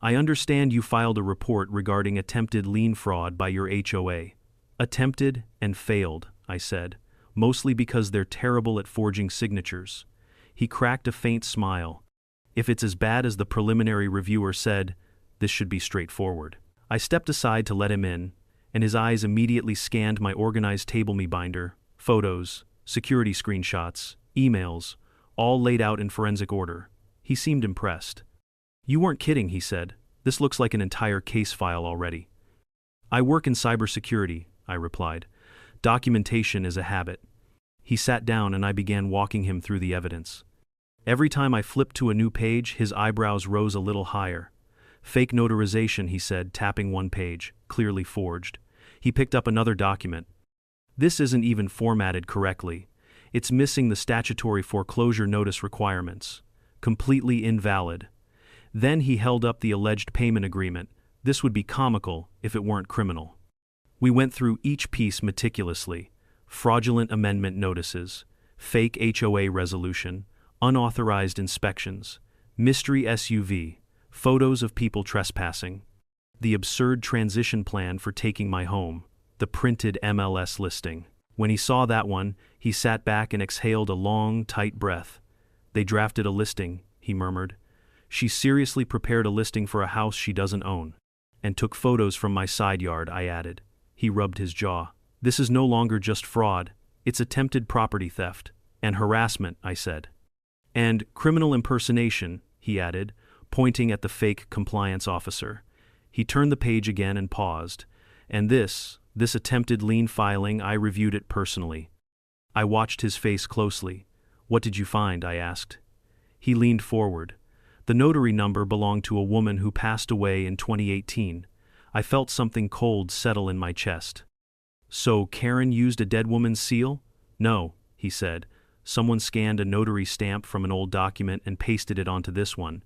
I understand you filed a report regarding attempted lien fraud by your HOA. Attempted and failed, I said, mostly because they're terrible at forging signatures." He cracked a faint smile. "If it's as bad as the preliminary reviewer said, this should be straightforward." I stepped aside to let him in, and his eyes immediately scanned my organized table me binder, photos, security screenshots, emails, all laid out in forensic order. He seemed impressed. "You weren't kidding," he said. "This looks like an entire case file already." "I work in cybersecurity," I replied. "Documentation is a habit." He sat down and I began walking him through the evidence. Every time I flipped to a new page, his eyebrows rose a little higher. "Fake notarization," he said, tapping one page, clearly forged. He picked up another document. "This isn't even formatted correctly. It's missing the statutory foreclosure notice requirements. Completely invalid." Then he held up the alleged payment agreement. This would be comical if it weren't criminal. We went through each piece meticulously. Fraudulent amendment notices, fake HOA resolution, unauthorized inspections, mystery SUV, photos of people trespassing, the absurd transition plan for taking my home, the printed MLS listing. When he saw that one, he sat back and exhaled a long, tight breath. "They drafted a listing," he murmured. "She seriously prepared a listing for a house she doesn't own. And took photos from my side yard," I added. He rubbed his jaw. "This is no longer just fraud, it's attempted property theft. And harassment," I said. "And criminal impersonation," he added, pointing at the fake compliance officer. He turned the page again and paused. "And this attempted lien filing, I reviewed it personally." I watched his face closely. "What did you find?" I asked. He leaned forward. "The notary number belonged to a woman who passed away in 2018. I felt something cold settle in my chest." "So Karen used a dead woman's seal?" "No," he said. "Someone scanned a notary stamp from an old document and pasted it onto this one.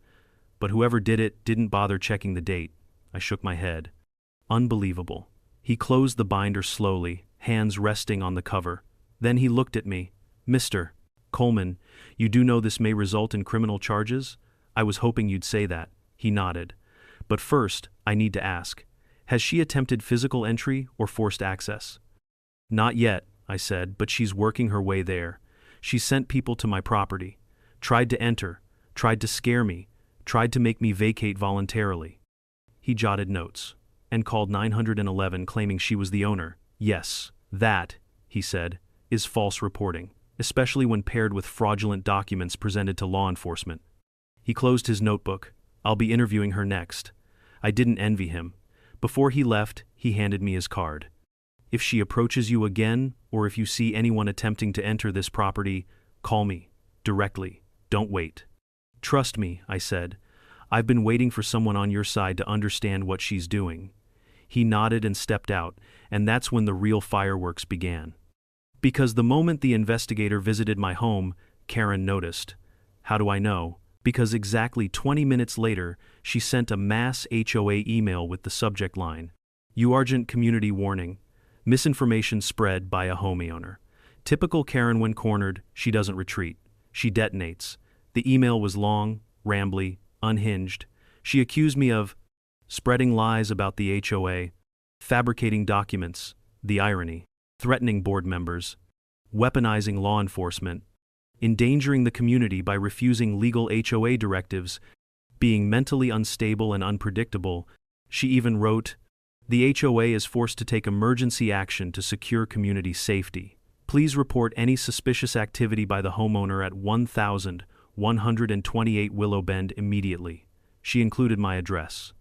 But whoever did it didn't bother checking the date." I shook my head. "Unbelievable." He closed the binder slowly, hands resting on the cover. Then he looked at me. "Mr. Coleman, you do know this may result in criminal charges?" "I was hoping you'd say that." He nodded. "But first, I need to ask. Has she attempted physical entry or forced access?" "Not yet," I said, "but she's working her way there. She sent people to my property. Tried to enter. Tried to scare me. Tried to make me vacate voluntarily." He jotted notes. "And called 911 claiming she was the owner." "Yes, that," he said, "is false reporting, especially when paired with fraudulent documents presented to law enforcement." He closed his notebook. "I'll be interviewing her next." I didn't envy him. Before he left, he handed me his card. "If she approaches you again, or if you see anyone attempting to enter this property, call me. Directly. Don't wait." "Trust me," I said. "I've been waiting for someone on your side to understand what she's doing." He nodded and stepped out, and that's when the real fireworks began. Because the moment the investigator visited my home, Karen noticed. How do I know? Because exactly 20 minutes later, she sent a mass HOA email with the subject line, "UArgent community warning. Misinformation spread by a homeowner. Typical Karen when cornered, she doesn't retreat. She detonates." The email was long, rambly, unhinged. She accused me of spreading lies about the HOA, fabricating documents, the irony, threatening board members, weaponizing law enforcement, endangering the community by refusing legal HOA directives, being mentally unstable and unpredictable. She even wrote, "The HOA is forced to take emergency action to secure community safety. Please report any suspicious activity by the homeowner at 1128 Willow Bend immediately." She included my address.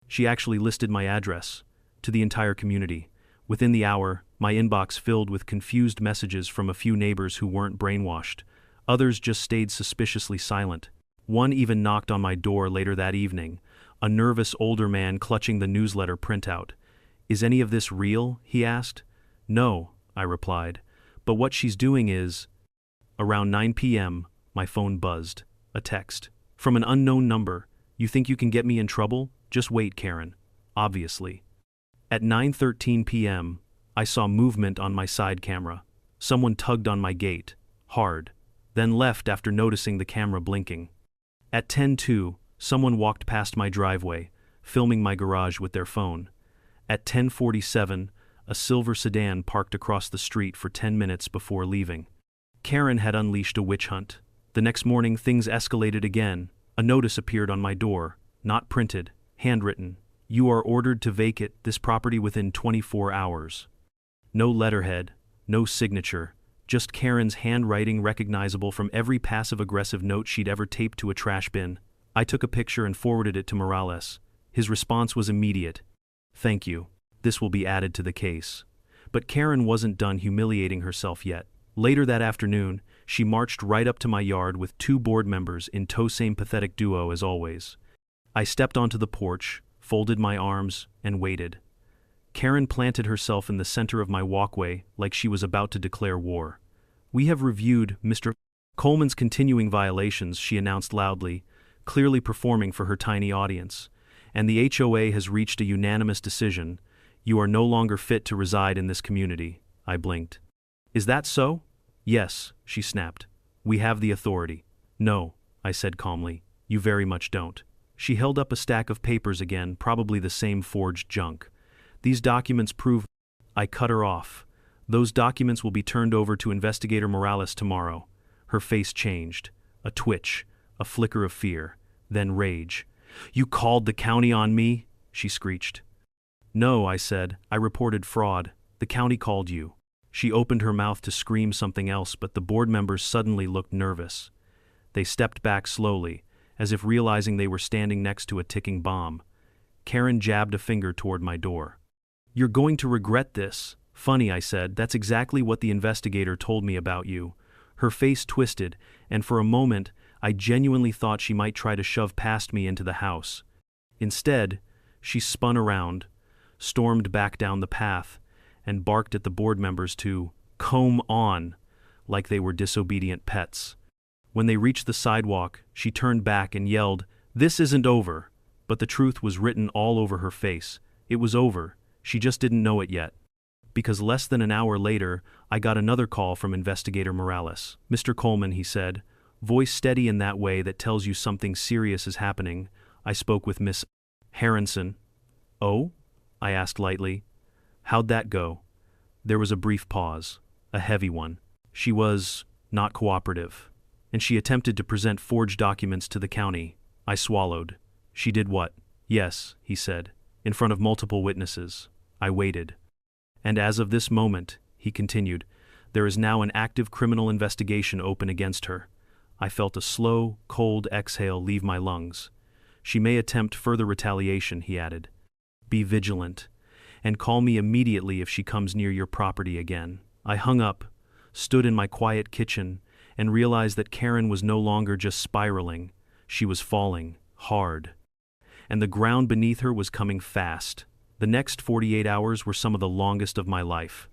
She actually listed my address to the entire community. Within the hour, my inbox filled with confused messages from a few neighbors who weren't brainwashed. Others just stayed suspiciously silent. One even knocked on my door later that evening, a nervous older man clutching the newsletter printout. "Is any of this real?" he asked. "No," I replied, "but what she's doing is—" Around 9 p.m., my phone buzzed. A text. From an unknown number. "You think you can get me in trouble? Just wait, Karen." Obviously. At 9:13 p.m., I saw movement on my side camera. Someone tugged on my gate. Hard. Then left after noticing the camera blinking. At 10:02, someone walked past my driveway, filming my garage with their phone. At 10:47, a silver sedan parked across the street for 10 minutes before leaving. Karen had unleashed a witch hunt. The next morning, things escalated again. A notice appeared on my door, not printed, handwritten. "You are ordered to vacate this property within 24 hours. No letterhead, no signature, just Karen's handwriting recognizable from every passive-aggressive note she'd ever taped to a trash bin. I took a picture and forwarded it to Morales. His response was immediate. "Thank you. This will be added to the case." But Karen wasn't done humiliating herself yet. Later that afternoon, she marched right up to my yard with 2 board members in tow, same pathetic duo as always. I stepped onto the porch, folded my arms, and waited. Karen planted herself in the center of my walkway like she was about to declare war. "We have reviewed Mr. Coleman's continuing violations," she announced loudly, clearly performing for her tiny audience, "and the HOA has reached a unanimous decision. You are no longer fit to reside in this community." I blinked. "Is that so?" "Yes," she snapped. "We have the authority." "No," I said calmly, "you very much don't." She held up a stack of papers again, probably the same forged junk. "These documents prove—" I cut her off. "Those documents will be turned over to Investigator Morales tomorrow." Her face changed. A twitch, a flicker of fear, then rage. "You called the county on me?" she screeched. "No," I said. "I reported fraud. The county called you." She opened her mouth to scream something else, but the board members suddenly looked nervous. They stepped back slowly, as if realizing they were standing next to a ticking bomb. Karen jabbed a finger toward my door. "You're going to regret this." "Funny," I said. "That's exactly what the investigator told me about you." Her face twisted, and for a moment, I genuinely thought she might try to shove past me into the house. Instead, she spun around, stormed back down the path, and barked at the board members to "comb on," like they were disobedient pets. When they reached the sidewalk, she turned back and yelled, "This isn't over." But the truth was written all over her face. It was over. She just didn't know it yet. Because less than an hour later, I got another call from Investigator Morales. "Mr. Coleman," he said, voice steady in that way that tells you something serious is happening. "I spoke with Miss Harrison." "Oh?" I asked lightly. "How'd that go?" There was a brief pause, a heavy one. "She was not cooperative, and she attempted to present forged documents to the county." I swallowed. "She did what?" "Yes," he said, "in front of multiple witnesses." I waited. "And as of this moment," he continued, "there is now an active criminal investigation open against her." I felt a slow, cold exhale leave my lungs. "She may attempt further retaliation," he added. "Be vigilant, and call me immediately if she comes near your property again." I hung up, stood in my quiet kitchen, and realized that Karen was no longer just spiraling. She was falling, hard. And the ground beneath her was coming fast. The next 48 hours were some of the longest of my life.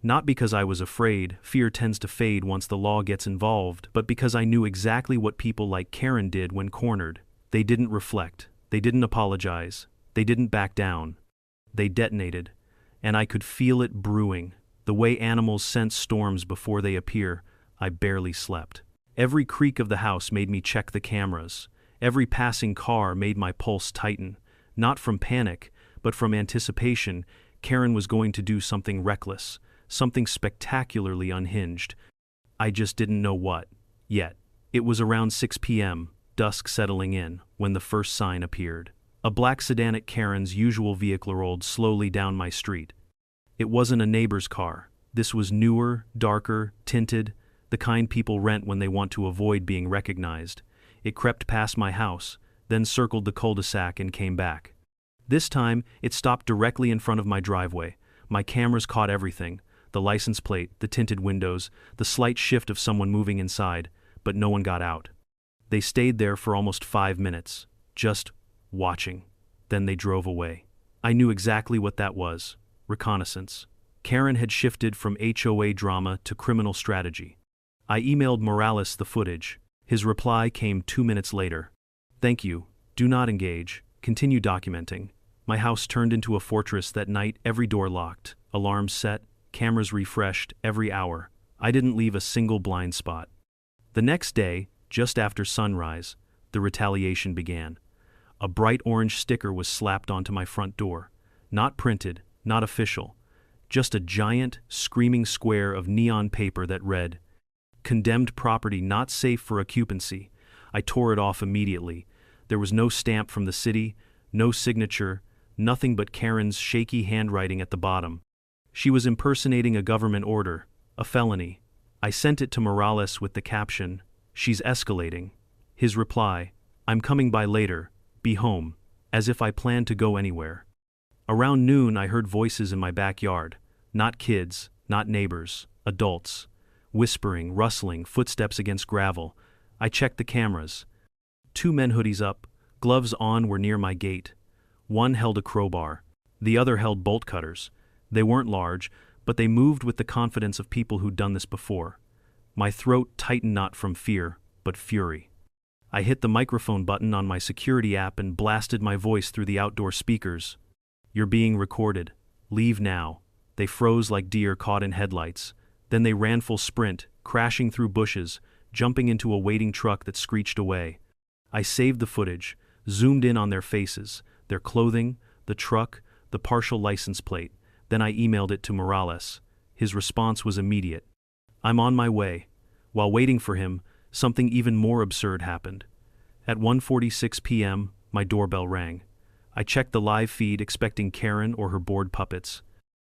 Not because I was afraid, fear tends to fade once the law gets involved, but because I knew exactly what people like Karen did when cornered. They didn't reflect. They didn't apologize. They didn't back down. They detonated. And I could feel it brewing. The way animals sense storms before they appear. I barely slept. Every creak of the house made me check the cameras. Every passing car made my pulse tighten. Not from panic, but from anticipation. Karen was going to do something reckless, something spectacularly unhinged. I just didn't know what, yet. It was around 6 p.m., dusk settling in, when the first sign appeared. A black sedan at Karen's usual vehicle rolled slowly down my street. It wasn't a neighbor's car. This was newer, darker, tinted, the kind people rent when they want to avoid being recognized. It crept past my house, then circled the cul-de-sac and came back. This time, it stopped directly in front of my driveway. My cameras caught everything: the license plate, the tinted windows, the slight shift of someone moving inside, but no one got out. They stayed there for almost 5 minutes, just watching. Then they drove away. I knew exactly what that was. Reconnaissance. Karen had shifted from HOA drama to criminal strategy. I emailed Morales the footage. His reply came 2 minutes later. Thank you. Do not engage. Continue documenting. My house turned into a fortress that night, every door locked, alarms set, cameras refreshed every hour. I didn't leave a single blind spot. The next day, just after sunrise, the retaliation began. A bright orange sticker was slapped onto my front door. Not printed, not official. Just a giant, screaming square of neon paper that read, "Condemned property not safe for occupancy." I tore it off immediately. There was no stamp from the city, no signature, nothing but Karen's shaky handwriting at the bottom. She was impersonating a government order, a felony. I sent it to Morales with the caption, "She's escalating." His reply, "I'm coming by later, be home," as if I planned to go anywhere. Around noon I heard voices in my backyard, not kids, not neighbors, adults. Whispering, rustling, footsteps against gravel. I checked the cameras. 2 men hoodies up, gloves on were near my gate. One held a crowbar. The other held bolt cutters. They weren't large, but they moved with the confidence of people who'd done this before. My throat tightened not from fear, but fury. I hit the microphone button on my security app and blasted my voice through the outdoor speakers. "You're being recorded. Leave now." They froze like deer caught in headlights. Then they ran full sprint, crashing through bushes, jumping into a waiting truck that screeched away. I saved the footage, zoomed in on their faces, their clothing, the truck, the partial license plate. Then I emailed it to Morales. His response was immediate. "I'm on my way." While waiting for him, something even more absurd happened. At 1:46 p.m., my doorbell rang. I checked the live feed expecting Karen or her bored puppets.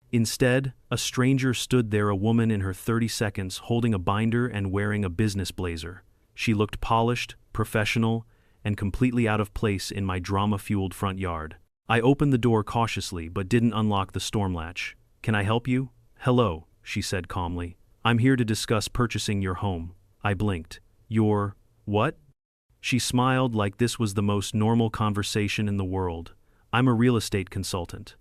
Instead, a stranger stood there, a woman in her 30s, holding a binder and wearing a business blazer. She looked polished, professional, and completely out of place in my drama-fueled front yard. I opened the door cautiously but didn't unlock the storm latch. "Can I help you?" "Hello," she said calmly. "I'm here to discuss purchasing your home." I blinked. "Your what?" She smiled like this was the most normal conversation in the world. "I'm a real estate consultant.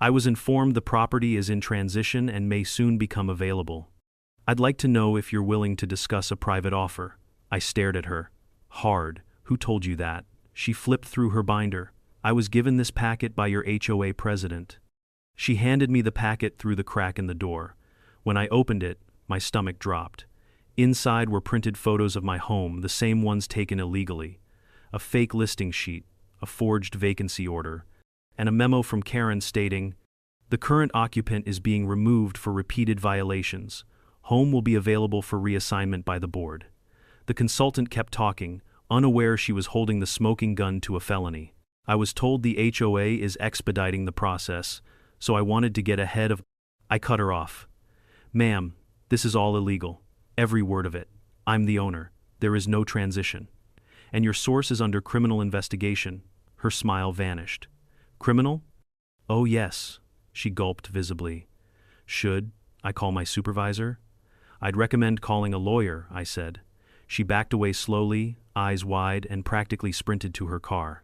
I was informed the property is in transition and may soon become available. I'd like to know if you're willing to discuss a private offer." I stared at her. Hard. "Who told you that?" She flipped through her binder. "I was given this packet by your HOA president." She handed me the packet through the crack in the door. When I opened it, my stomach dropped. Inside were printed photos of my home, the same ones taken illegally. A fake listing sheet, a forged vacancy order, and a memo from Karen stating, "The current occupant is being removed for repeated violations. Home will be available for reassignment by the board." The consultant kept talking, unaware she was holding the smoking gun to a felony. "I was told the HOA is expediting the process, so I wanted to get ahead of—" I cut her off. "Ma'am, this is all illegal. Every word of it. I'm the owner. There is no transition. And your source is under criminal investigation." Her smile vanished. "Criminal?" "Oh yes." She gulped visibly. "Should I call my supervisor?" "I'd recommend calling a lawyer," I said. She backed away slowly, eyes wide, and practically sprinted to her car.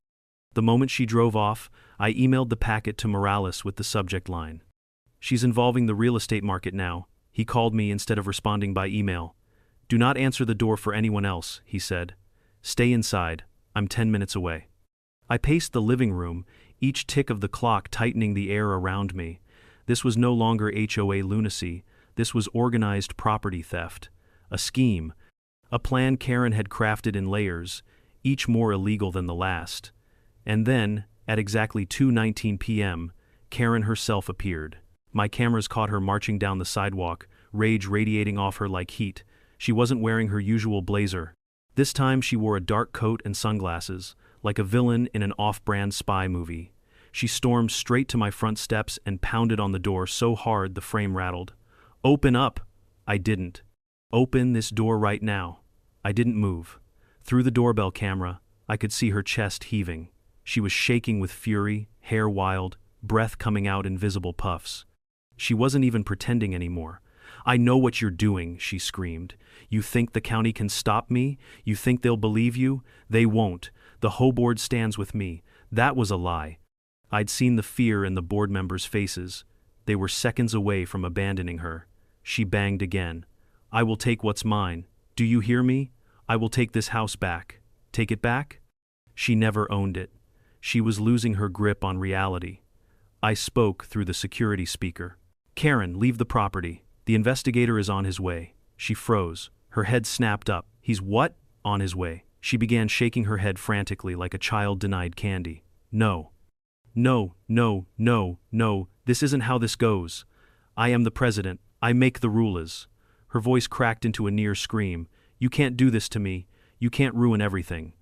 The moment she drove off, I emailed the packet to Morales with the subject line, "She's involving the real estate market now." He called me instead of responding by email. "Do not answer the door for anyone else," he said. "Stay inside. I'm 10 minutes away." I paced the living room, each tick of the clock tightening the air around me. This was no longer HOA lunacy. This was organized property theft. A scheme. A plan Karen had crafted in layers, each more illegal than the last. And then, at exactly 2:19 p.m., Karen herself appeared. My cameras caught her marching down the sidewalk, rage radiating off her like heat. She wasn't wearing her usual blazer. This time she wore a dark coat and sunglasses, like a villain in an off-brand spy movie. She stormed straight to my front steps and pounded on the door so hard the frame rattled. "Open up!" I didn't. "Open this door right now." I didn't move. Through the doorbell camera, I could see her chest heaving. She was shaking with fury, hair wild, breath coming out in visible puffs. She wasn't even pretending anymore. "I know what you're doing," she screamed. "You think the county can stop me? You think they'll believe you? They won't. The HOA board stands with me." That was a lie. I'd seen the fear in the board members' faces. They were seconds away from abandoning her. She banged again. "I will take what's mine. Do you hear me? I will take this house back." Take it back? She never owned it. She was losing her grip on reality. I spoke through the security speaker. "Karen, leave the property. The investigator is on his way." She froze. Her head snapped up. "He's what? On his way?" She began shaking her head frantically like a child denied candy. "No. No, no, no, no, this isn't how this goes. I am the president. I make the rules." Her voice cracked into a near scream. "You can't do this to me. You can't ruin everything.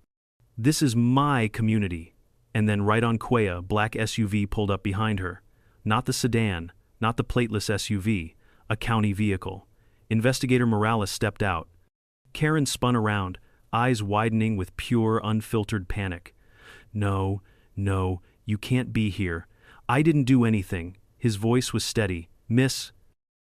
This is my community." And then right on Quaya, black SUV pulled up behind her. Not the sedan, not the plateless SUV, a county vehicle. Investigator Morales stepped out. Karen spun around, eyes widening with pure, unfiltered panic. "No, no, you can't be here. I didn't do anything." His voice was steady. "Miss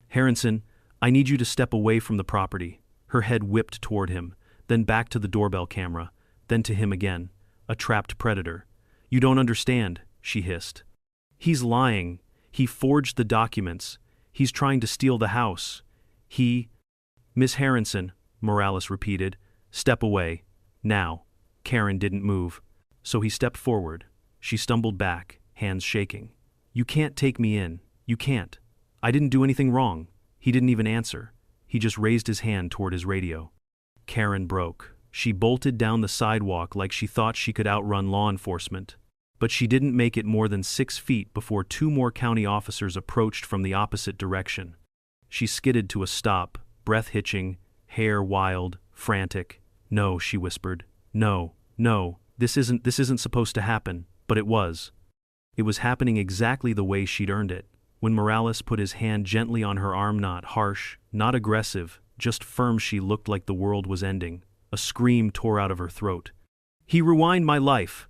Harrison, I need you to step away from the property." Her head whipped toward him, then back to the doorbell camera, then to him again. A trapped predator. "You don't understand," she hissed. "He's lying. He forged the documents. He's trying to steal the house. Miss Harrison," Morales repeated, "step away. Now." Karen didn't move. So he stepped forward. She stumbled back, hands shaking. "You can't take me in. You can't. I didn't do anything wrong." He didn't even answer. He just raised his hand toward his radio. Karen broke. She bolted down the sidewalk like she thought she could outrun law enforcement. But she didn't make it more than 6 feet before 2 more county officers approached from the opposite direction. She skidded to a stop, breath hitching, hair wild, frantic. "No," she whispered. "No, no, this isn't supposed to happen." But it was. It was happening exactly the way she'd earned it. When Morales put his hand gently on her arm, not harsh, not aggressive, just firm, she looked like the world was ending. A scream tore out of her throat. "He ruined my life."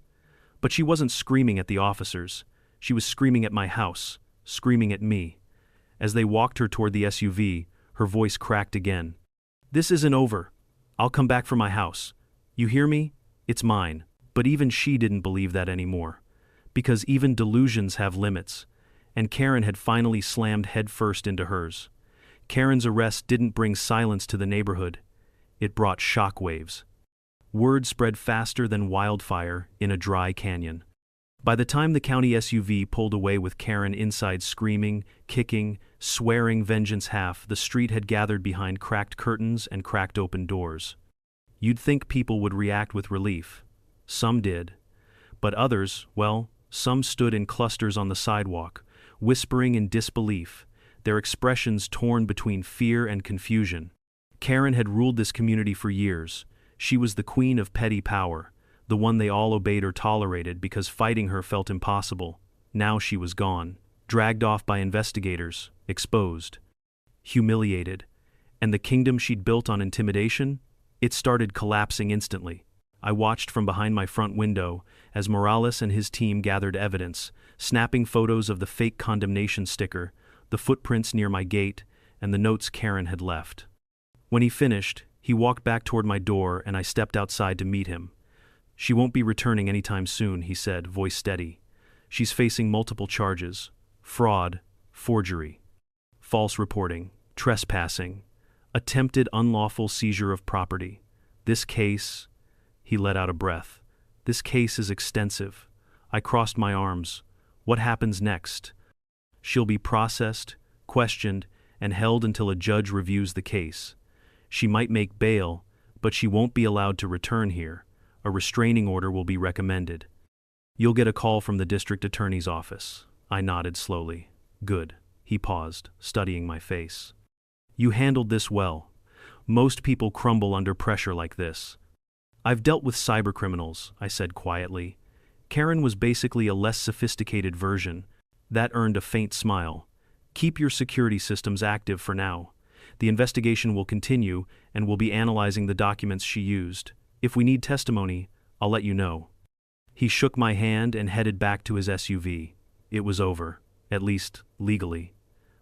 But she wasn't screaming at the officers. She was screaming at my house, screaming at me. As they walked her toward the SUV, her voice cracked again. "This isn't over. I'll come back for my house. You hear me? It's mine." But even she didn't believe that anymore. Because even delusions have limits. And Karen had finally slammed headfirst into hers. Karen's arrest didn't bring silence to the neighborhood. It brought shockwaves. Word spread faster than wildfire in a dry canyon. By the time the county SUV pulled away with Karen inside screaming, kicking, swearing vengeance, half the street had gathered behind cracked curtains and cracked open doors. You'd think people would react with relief. Some did. But others, well, some stood in clusters on the sidewalk, whispering in disbelief, their expressions torn between fear and confusion. Karen had ruled this community for years. She was the queen of petty power, the one they all obeyed or tolerated because fighting her felt impossible. Now she was gone, dragged off by investigators, exposed, humiliated. And the kingdom she'd built on intimidation? It started collapsing instantly. I watched from behind my front window as Morales and his team gathered evidence, snapping photos of the fake condemnation sticker, the footprints near my gate, and the notes Karen had left. When he finished, he walked back toward my door and I stepped outside to meet him. "She won't be returning anytime soon," he said, voice steady. "She's facing multiple charges: fraud, forgery, false reporting, trespassing, attempted unlawful seizure of property. This case..." He let out a breath. "This case is extensive." I crossed my arms. "What happens next?" "She'll be processed, questioned, and held until a judge reviews the case. She might make bail, but she won't be allowed to return here. A restraining order will be recommended. You'll get a call from the district attorney's office." I nodded slowly. "Good." He paused, studying my face. "You handled this well. Most people crumble under pressure like this." "I've dealt with cybercriminals," I said quietly. Karen was basically a less sophisticated version. That earned a faint smile. "Keep your security systems active for now. The investigation will continue, and we'll be analyzing the documents she used. If we need testimony, I'll let you know." He shook my hand and headed back to his SUV. It was over, at least legally.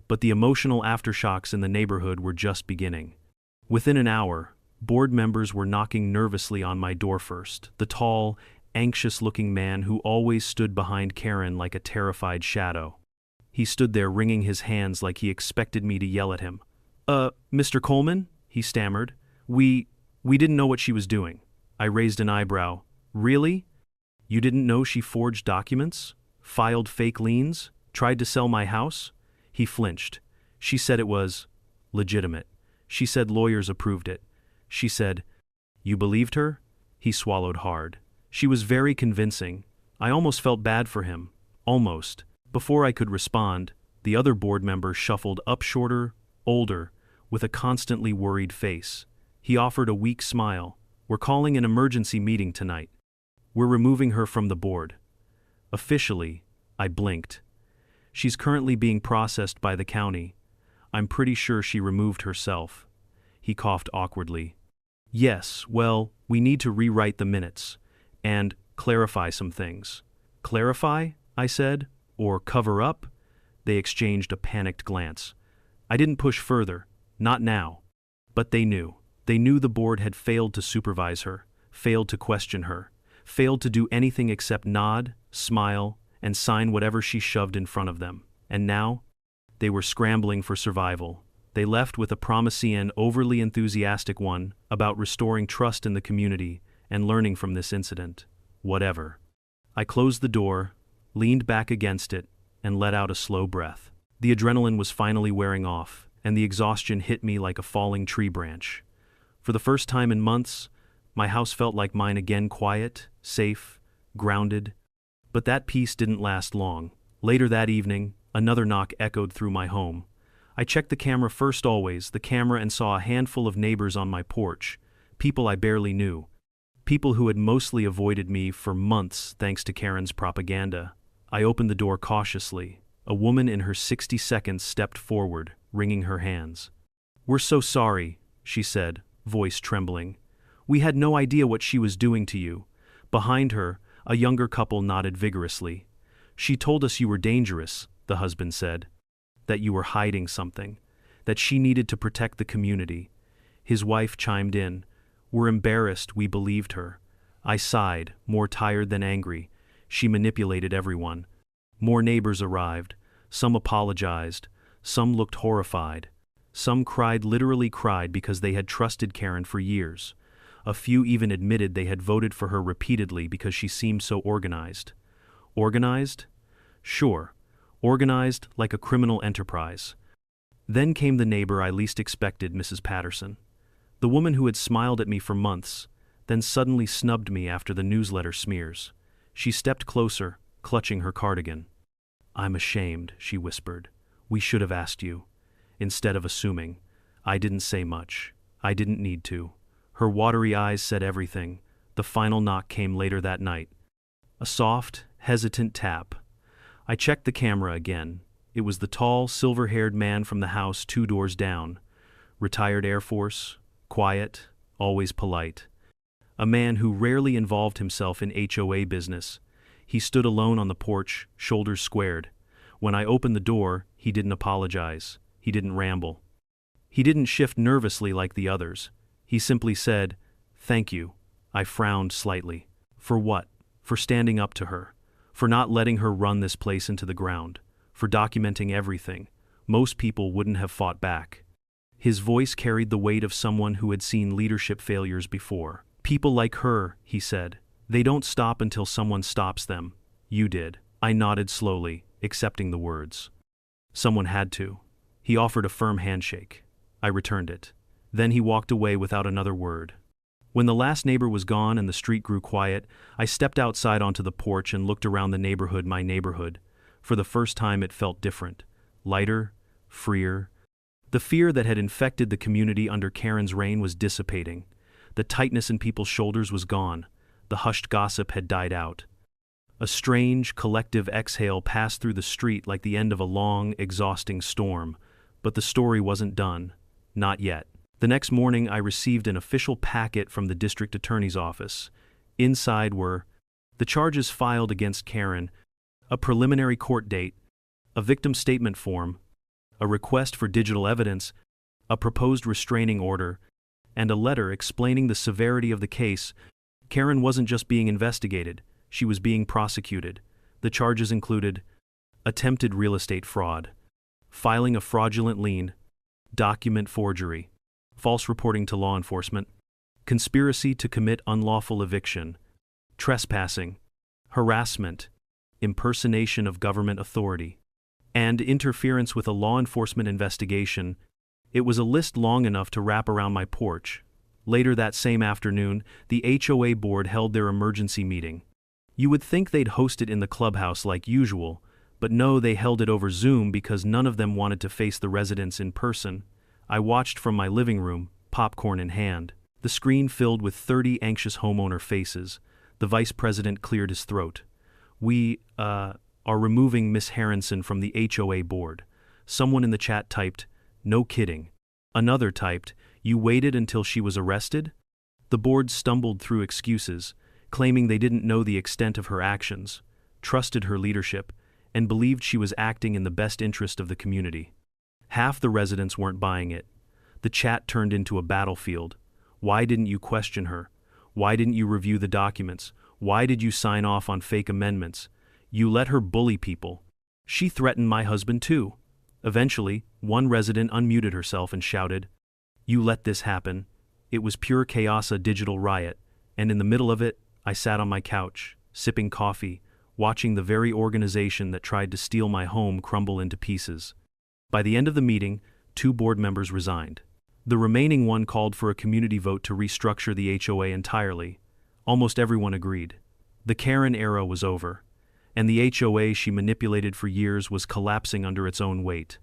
but the emotional aftershocks in the neighborhood were just beginning. Within an hour, board members were knocking nervously on my door first, the tall, anxious-looking man who always stood behind Karen like a terrified shadow. He stood there wringing his hands like he expected me to yell at him. Mr. Coleman?" he stammered. We didn't know what she was doing." I raised an eyebrow. "Really? You didn't know she forged documents? Filed fake liens? Tried to sell my house?" He flinched. "She said it was legitimate. She said lawyers approved it. She said..." "You believed her?" He swallowed hard. "She was very convincing. I almost felt bad for him. Almost." Before I could respond, the other board member shuffled up shorter, older, with a constantly worried face. He offered a weak smile. "We're calling an emergency meeting tonight. We're removing her from the board." "Officially," I blinked. "She's currently being processed by the county. I'm pretty sure she removed herself." He coughed awkwardly. "Yes, well, we need to rewrite the minutes and clarify some things." "Clarify?" I said. "Or cover up?" They exchanged a panicked glance. I didn't push further. Not now. But they knew. They knew the board had failed to supervise her, failed to question her, failed to do anything except nod, smile, and sign whatever she shoved in front of them. And now, they were scrambling for survival. They left with a promising, overly enthusiastic one about restoring trust in the community and learning from this incident. Whatever. I closed the door, leaned back against it, and let out a slow breath. The adrenaline was finally wearing off, and the exhaustion hit me like a falling tree branch. For the first time in months, my house felt like mine again, quiet, safe, grounded. But that peace didn't last long. Later that evening, another knock echoed through my home. I checked the camera first always, the camera, and saw a handful of neighbors on my porch, people I barely knew, people who had mostly avoided me for months thanks to Karen's propaganda. I opened the door cautiously. A woman in her 60 seconds stepped forward, wringing her hands. "We're so sorry," she said, voice trembling. "We had no idea what she was doing to you." Behind her, a younger couple nodded vigorously. "She told us you were dangerous," the husband said. "That you were hiding something. That she needed to protect the community." His wife chimed in. "We're embarrassed we believed her." I sighed, more tired than angry. She manipulated everyone. More neighbors arrived. Some apologized. Some looked horrified. Some cried, literally cried, because they had trusted Karen for years. A few even admitted they had voted for her repeatedly because she seemed so organized. Organized? Sure. Organized like a criminal enterprise. Then came the neighbor I least expected, Mrs. Patterson. The woman who had smiled at me for months, then suddenly snubbed me after the newsletter smears. She stepped closer, clutching her cardigan. "I'm ashamed," she whispered. "We should have asked you." Instead of assuming, I didn't say much. I didn't need to. Her watery eyes said everything. The final knock came later that night. A soft, hesitant tap. I checked the camera again. It was the tall, silver-haired man from the house 2 doors down. Retired Air Force, quiet, always polite. A man who rarely involved himself in HOA business. He stood alone on the porch, shoulders squared. When I opened the door, he didn't apologize. He didn't ramble. He didn't shift nervously like the others. He simply said, "Thank you." I frowned slightly. For what? For standing up to her. For not letting her run this place into the ground. For documenting everything. Most people wouldn't have fought back. His voice carried the weight of someone who had seen leadership failures before. "People like her," he said. "They don't stop until someone stops them. You did." I nodded slowly, accepting the words. Someone had to. He offered a firm handshake. I returned it. Then he walked away without another word. When the last neighbor was gone and the street grew quiet, I stepped outside onto the porch and looked around the neighborhood, my neighborhood. For the first time it felt different. Lighter, freer. The fear that had infected the community under Karen's reign was dissipating. The tightness in people's shoulders was gone. The hushed gossip had died out. A strange, collective exhale passed through the street like the end of a long, exhausting storm. But the story wasn't done. Not yet. The next morning I received an official packet from the district attorney's office. Inside were the charges filed against Karen, a preliminary court date, a victim statement form, a request for digital evidence, a proposed restraining order, and a letter explaining the severity of the case. Karen wasn't just being investigated, she was being prosecuted. The charges included attempted real estate fraud, filing a fraudulent lien, document forgery, false reporting to law enforcement, conspiracy to commit unlawful eviction, trespassing, harassment, impersonation of government authority, and interference with a law enforcement investigation. It was a list long enough to wrap around my porch. Later that same afternoon, the HOA board held their emergency meeting. You would think they'd host it in the clubhouse like usual, but no, they held it over Zoom because none of them wanted to face the residents in person. I watched from my living room, popcorn in hand. The screen filled with 30 anxious homeowner faces. The vice president cleared his throat. "We, are removing Miss Harrison from the HOA board." Someone in the chat typed, "No kidding." Another typed, "You waited until she was arrested?" The board stumbled through excuses, claiming they didn't know the extent of her actions, trusted her leadership, and believed she was acting in the best interest of the community. Half the residents weren't buying it. The chat turned into a battlefield. Why didn't you question her? Why didn't you review the documents? Why did you sign off on fake amendments? You let her bully people. She threatened my husband too. Eventually, one resident unmuted herself and shouted, "You let this happen." It was pure chaos, a digital riot, and in the middle of it, I sat on my couch, sipping coffee, watching the very organization that tried to steal my home crumble into pieces. By the end of the meeting, 2 board members resigned. The remaining one called for a community vote to restructure the HOA entirely. Almost everyone agreed. The Karen era was over, and the HOA she manipulated for years was collapsing under its own weight.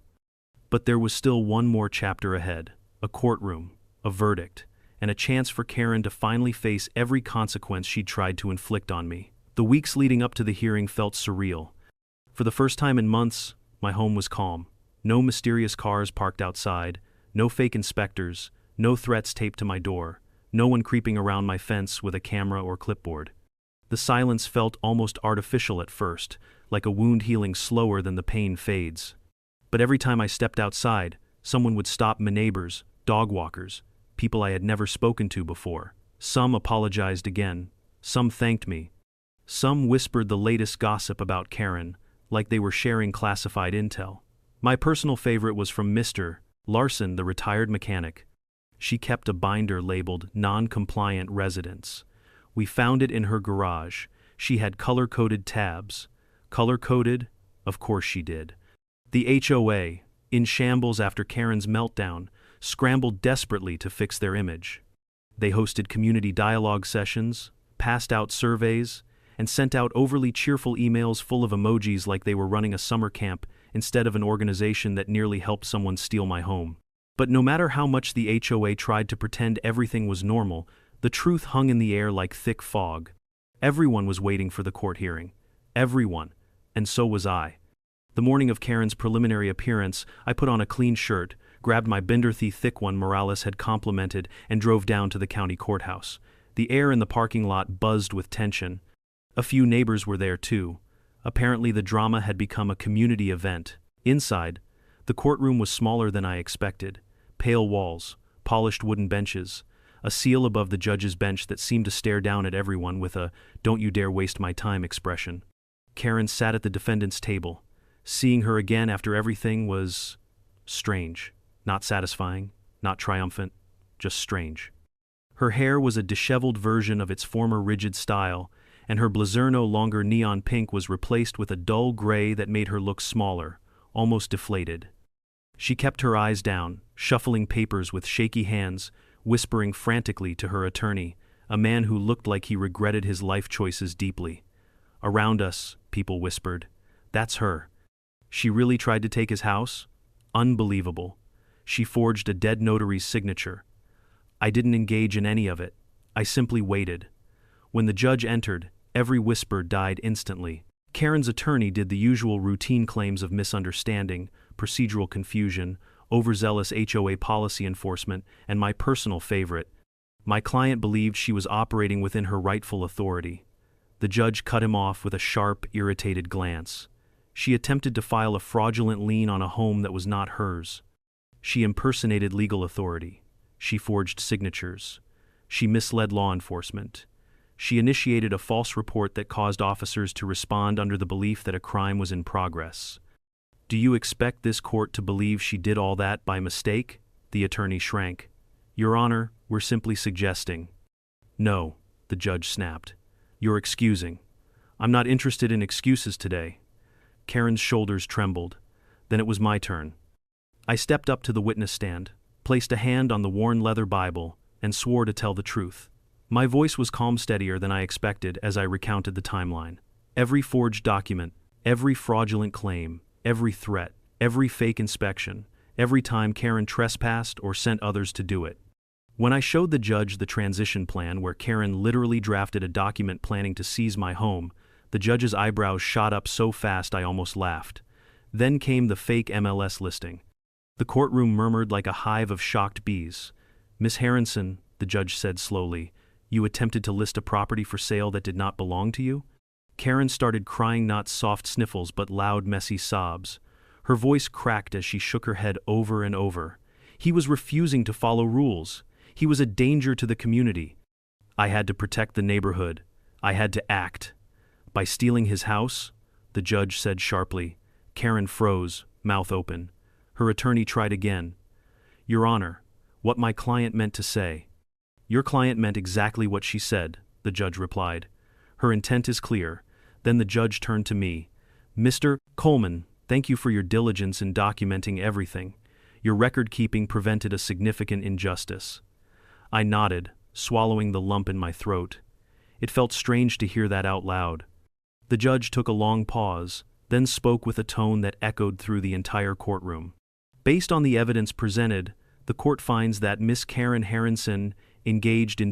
But there was still one more chapter ahead, a courtroom, a verdict, and a chance for Karen to finally face every consequence she'd tried to inflict on me. The weeks leading up to the hearing felt surreal. For the first time in months, my home was calm. No mysterious cars parked outside, no fake inspectors, no threats taped to my door, no one creeping around my fence with a camera or clipboard. The silence felt almost artificial at first, like a wound healing slower than the pain fades. But every time I stepped outside, someone would stop. My neighbors, dog walkers, people I had never spoken to before. Some apologized again, some thanked me. Some whispered the latest gossip about Karen, like they were sharing classified intel. My personal favorite was from Mr. Larson, the retired mechanic. She kept a binder labeled non-compliant residents. We found it in her garage. She had color-coded tabs. Color-coded? Of course she did. The HOA, in shambles after Karen's meltdown, scrambled desperately to fix their image. They hosted community dialogue sessions, passed out surveys, and sent out overly cheerful emails full of emojis like they were running a summer camp instead of an organization that nearly helped someone steal my home. But no matter how much the HOA tried to pretend everything was normal, the truth hung in the air like thick fog. Everyone was waiting for the court hearing. Everyone. And so was I. The morning of Karen's preliminary appearance, I put on a clean shirt, grabbed my Binderthy thick one Morales had complimented, and drove down to the county courthouse. The air in the parking lot buzzed with tension. A few neighbors were there too. Apparently the drama had become a community event. Inside, the courtroom was smaller than I expected. Pale walls, polished wooden benches, a seal above the judge's bench that seemed to stare down at everyone with a "don't you dare waste my time" expression. Karen sat at the defendant's table. Seeing her again after everything was strange. Not satisfying, not triumphant, just strange. Her hair was a disheveled version of its former rigid style, and her blazer, no longer neon pink, was replaced with a dull gray that made her look smaller, almost deflated. She kept her eyes down, shuffling papers with shaky hands, whispering frantically to her attorney, a man who looked like he regretted his life choices deeply. Around us, people whispered, "That's her. She really tried to take his house? Unbelievable. She forged a dead notary's signature." I didn't engage in any of it. I simply waited. When the judge entered, every whisper died instantly. Karen's attorney did the usual routine claims of misunderstanding, procedural confusion, overzealous HOA policy enforcement, and my personal favorite, my client believed she was operating within her rightful authority. The judge cut him off with a sharp, irritated glance. She attempted to file a fraudulent lien on a home that was not hers. She impersonated legal authority. She forged signatures. She misled law enforcement. She initiated a false report that caused officers to respond under the belief that a crime was in progress. Do you expect this court to believe she did all that by mistake? The attorney shrank. Your Honor, we're simply suggesting. No, the judge snapped. You're excusing. I'm not interested in excuses today. Karen's shoulders trembled. Then it was my turn. I stepped up to the witness stand, placed a hand on the worn leather Bible, and swore to tell the truth. My voice was calm, steadier than I expected as I recounted the timeline. Every forged document, every fraudulent claim, every threat, every fake inspection, every time Karen trespassed or sent others to do it. When I showed the judge the transition plan where Karen literally drafted a document planning to seize my home, the judge's eyebrows shot up so fast I almost laughed. Then came the fake MLS listing. The courtroom murmured like a hive of shocked bees. Miss Harrison, the judge said slowly, you attempted to list a property for sale that did not belong to you? Karen started crying, not soft sniffles but loud, messy sobs. Her voice cracked as she shook her head over and over. He was refusing to follow rules. He was a danger to the community. I had to protect the neighborhood. I had to act. By stealing his house? The judge said sharply. Karen froze, mouth open. Her attorney tried again. Your Honor, what my client meant to say. Your client meant exactly what she said, the judge replied. Her intent is clear. Then the judge turned to me. Mr. Coleman, thank you for your diligence in documenting everything. Your record-keeping prevented a significant injustice. I nodded, swallowing the lump in my throat. It felt strange to hear that out loud. The judge took a long pause, then spoke with a tone that echoed through the entire courtroom. Based on the evidence presented, the court finds that Miss Karen Harrison engaged in